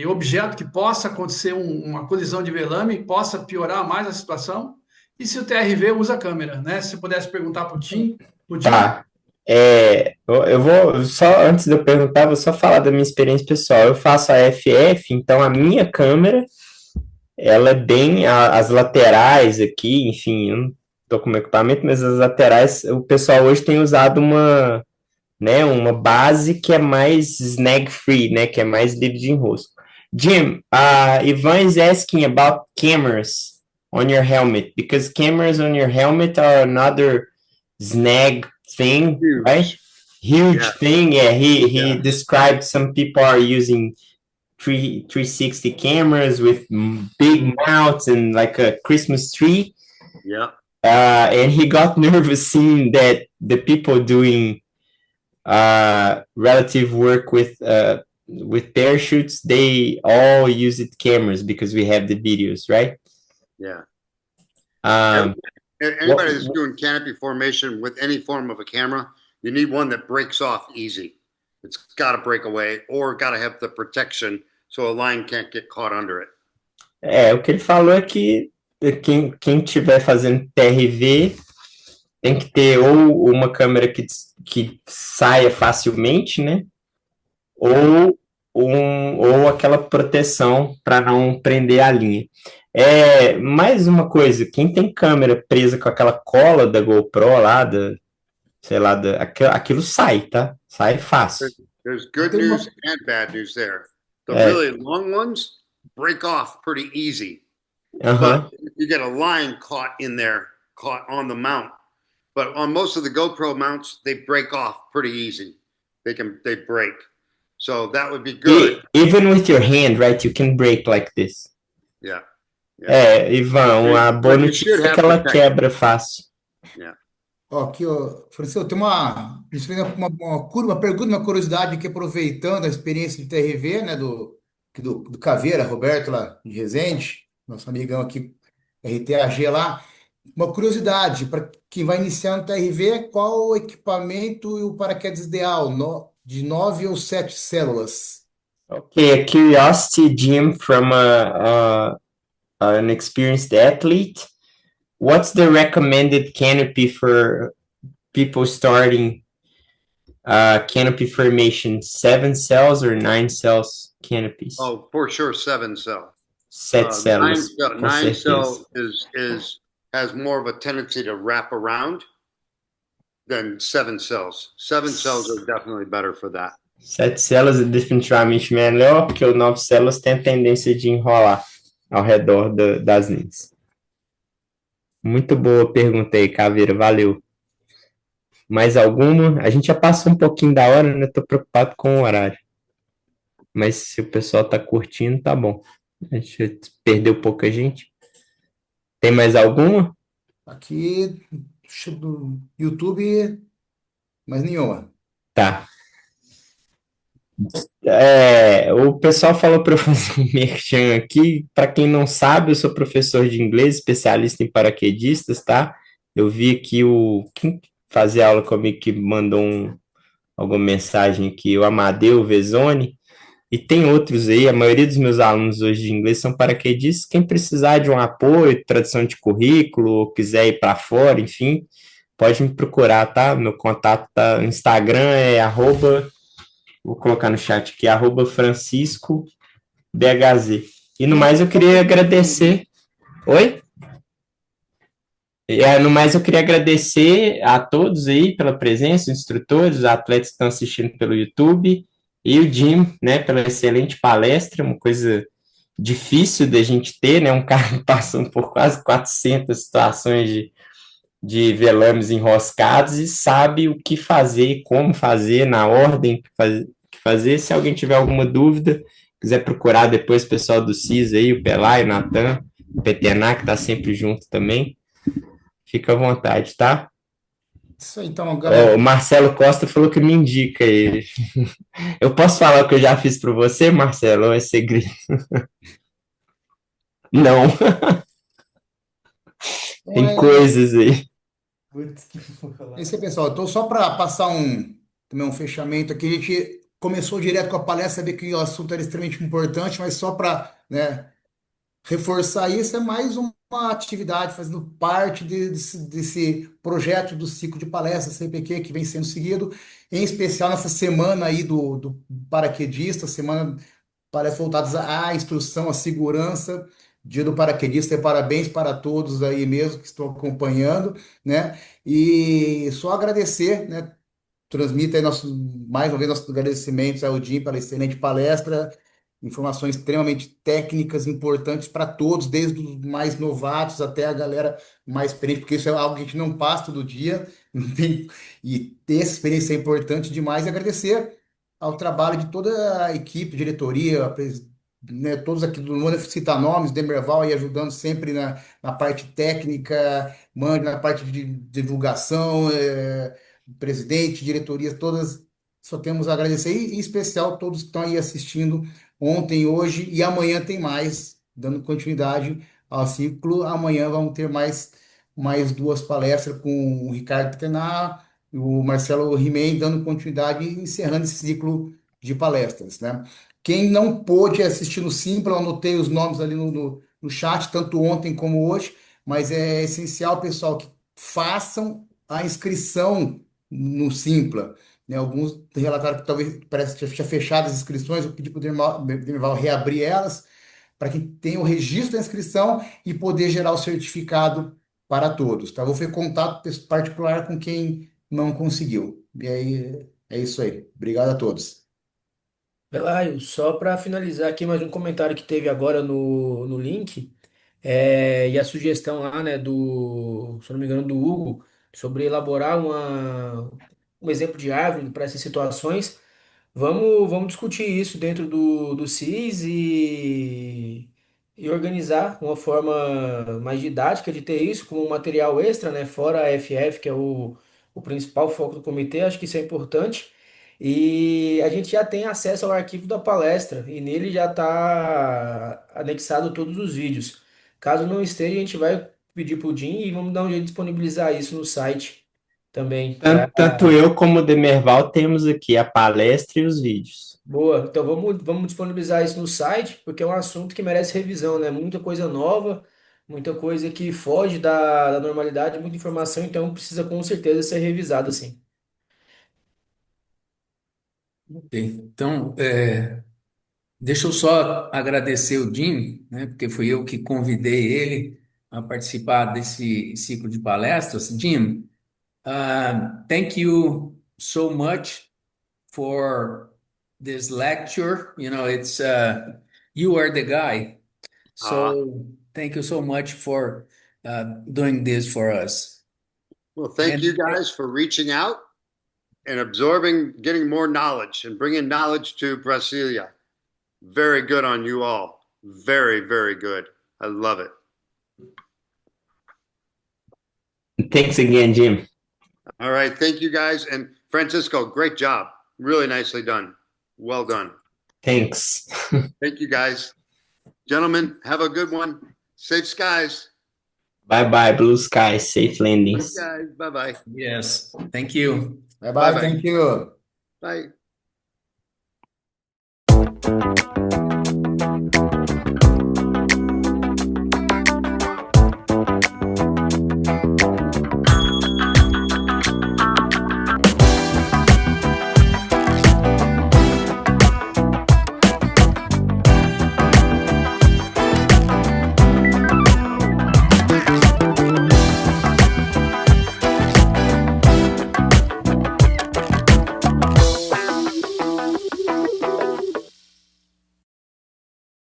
objeto que possa acontecer uma colisão de velame, possa piorar mais a situação, e se o TRV usa câmera, né? Se você pudesse perguntar para o Tim, Tá. Eu vou só, antes de eu perguntar, vou só falar da minha experiência pessoal. Eu faço a FF, então a minha câmera, ela é bem, as laterais aqui, enfim, eu não tô com meu equipamento, mas as laterais, o pessoal hoje tem usado uma base que é mais snag free, né, que é mais livre de enrosco. Jim, Ivan is asking about cameras on your helmet, because cameras on your helmet are another snag thing, Huge. right? Huge Yeah. thing. Yeah, he Yeah. described some people are using 360 cameras with big mounts and like a Christmas tree. Yeah. And he got nervous seeing that the people doing relative work with parachutes, they all use it cameras because we have the videos, right? Yeah. Um, Anybody that's doing canopy formation with any form of a camera, you need one that breaks off easy. It's got to break away or got to have the protection so a line can't get caught under it. o que ele falou é que quem estiver fazendo TRV tem que ter ou uma câmera que saia facilmente, né? Ou aquela proteção para não prender a linha. Mais uma coisa, quem tem câmera presa com aquela cola da GoPro lá, sei lá, aquilo sai, tá? Sai fácil. There's good news and bad news there. The really long ones break off pretty easy. But you get a line caught in there, caught on the mount. But on most of the GoPro mounts, they break off pretty easy. They break. So that would be good. Even with your hand, right? You can break like this. Yeah. Ivan, a boa notícia é que ela quebra fácil. Yeah. Aqui, Francisco, tem uma pergunta, uma curiosidade aqui, aproveitando a experiência de TRV, né, do Caveira, Roberto, lá de Resende, nosso amigão aqui, RTAG lá. Uma curiosidade, para quem vai iniciar no TRV, qual o equipamento e o paraquedas ideal? De 9 ou 7 células? Okay, a curiosity, Jim, from an experienced athlete. What's the recommended canopy for people starting canopy formation? 7 cells or 9 cells canopies? Oh, for sure, 7 cell. 7 células. 9 cell has more of a tendency to wrap around than 7 cells. 7 cells are definitely better for that. 7 células é definitivamente melhor, porque o 9 células tem a tendência de enrolar ao redor das linhas. Muito boa pergunta aí, Caveira, valeu. Mais alguma? A gente já passou um pouquinho da hora, né? Tô preocupado com o horário. Mas se o pessoal tá curtindo, tá bom. A gente perdeu pouca gente. Tem mais alguma? Aqui do YouTube, mais nenhuma. Tá. O pessoal falou para eu fazer um merchan aqui. Para quem não sabe, eu sou professor de inglês, especialista em paraquedistas, tá? Eu vi aqui quem fazia aula comigo que mandou alguma mensagem aqui, o Amadeu Vezoni, e tem outros aí. A maioria dos meus alunos hoje de inglês são paraquedistas. Quem precisar de um apoio, tradução de currículo, ou quiser ir para fora, enfim, pode me procurar, tá? Meu contato tá no Instagram, vou colocar no chat aqui, @FranciscoBHZ. E no mais eu queria agradecer. Oi? No mais eu queria agradecer a todos aí pela presença, os instrutores, os atletas que estão assistindo pelo YouTube, e o Jim, né, pela excelente palestra, uma coisa difícil da gente ter, né, um cara passando por quase 400 situações de velames enroscados e sabe o que fazer, como fazer, na ordem que fazer. Se alguém tiver alguma dúvida, quiser procurar depois o pessoal do CIS aí, o Pelai, o Natan, o Petená, que está sempre junto também, fica à vontade, tá? Isso aí, então, galera. O Marcelo Costa falou que me indica ele. Eu posso falar o que eu já fiz para você, Marcelo, ou é segredo? Não. Tem coisas aí. Esse aí, pessoal. Então, só para passar também um fechamento aqui, a gente começou direto com a palestra, saber que o assunto era extremamente importante, mas só para, né, reforçar isso, é mais uma atividade fazendo parte desse projeto do ciclo de palestras CPQ que vem sendo seguido, em especial nessa semana aí do paraquedista, semana palestras voltadas à instrução, à segurança. Dia do paraquedista, e parabéns para todos aí mesmo que estão acompanhando, né? E só agradecer, né? Transmita aí mais uma vez nossos agradecimentos ao Jim pela excelente palestra, informações extremamente técnicas, importantes para todos, desde os mais novatos até a galera mais experiente, porque isso é algo que a gente não passa todo dia, e ter essa experiência é importante demais. E agradecer ao trabalho de toda a equipe, diretoria, né, todos aqui, não vou citar nomes, Demerval aí ajudando sempre na parte técnica, Mande na parte de divulgação, presidente, diretoria, todas, só temos a agradecer, e em especial todos que estão aí assistindo ontem, hoje e amanhã tem mais, dando continuidade ao ciclo. Amanhã vamos ter mais duas palestras com o Ricardo Tenar e o Marcelo Rimei, dando continuidade e encerrando esse ciclo de palestras, né? Quem não pôde assistir no Simpla, eu anotei os nomes ali no chat, tanto ontem como hoje, mas é essencial, pessoal, que façam a inscrição no Simpla, né? Alguns relataram que talvez parece que tinha fechado as inscrições, eu pedi para o Demival reabrir elas, para que tenha o registro da inscrição e poder gerar o certificado para todos, tá? Vou fazer contato particular com quem não conseguiu. E aí, é isso aí. Obrigado a todos. Pelayo, só para finalizar aqui, mais um comentário que teve agora no link, e a sugestão lá, né, se eu não me engano, do Hugo, sobre elaborar um exemplo de árvore para essas situações. Vamos discutir isso dentro do CIS e organizar uma forma mais didática de ter isso como um material extra, né? Fora a FF, que é o principal foco do comitê, acho que isso é importante. E a gente já tem acesso ao arquivo da palestra e nele já está anexado todos os vídeos. Caso não esteja, a gente vai pedir para o Jim e vamos dar um jeito de disponibilizar isso no site também. Tanto eu como o Demerval temos aqui a palestra e os vídeos. Boa, então vamos disponibilizar isso no site, porque é um assunto que merece revisão, né? Muita coisa nova, muita coisa que foge da normalidade, muita informação, então precisa com certeza ser revisado, assim. Ok. Então, deixa eu só agradecer o Jim, né, porque fui eu que convidei ele a participar desse ciclo de palestras. Jim, thank you so much for this lecture. You know, you are the guy. Uh, So thank you so much for doing this for us. well, thank you And guys for reaching out and absorbing, getting more knowledge and bringing knowledge to Brasilia. Very good on you all. Very, very good. I love it. Thanks again, Jim. All right. Thank you guys. And Francisco, great job. Really nicely done. Well done. Thanks. Thank you guys. Gentlemen, have a good one. Safe skies. Bye-bye, blue sky, safe landings. Guys, bye-bye. yes, thank you. Bye bye, Bye-bye. thank you. Bye.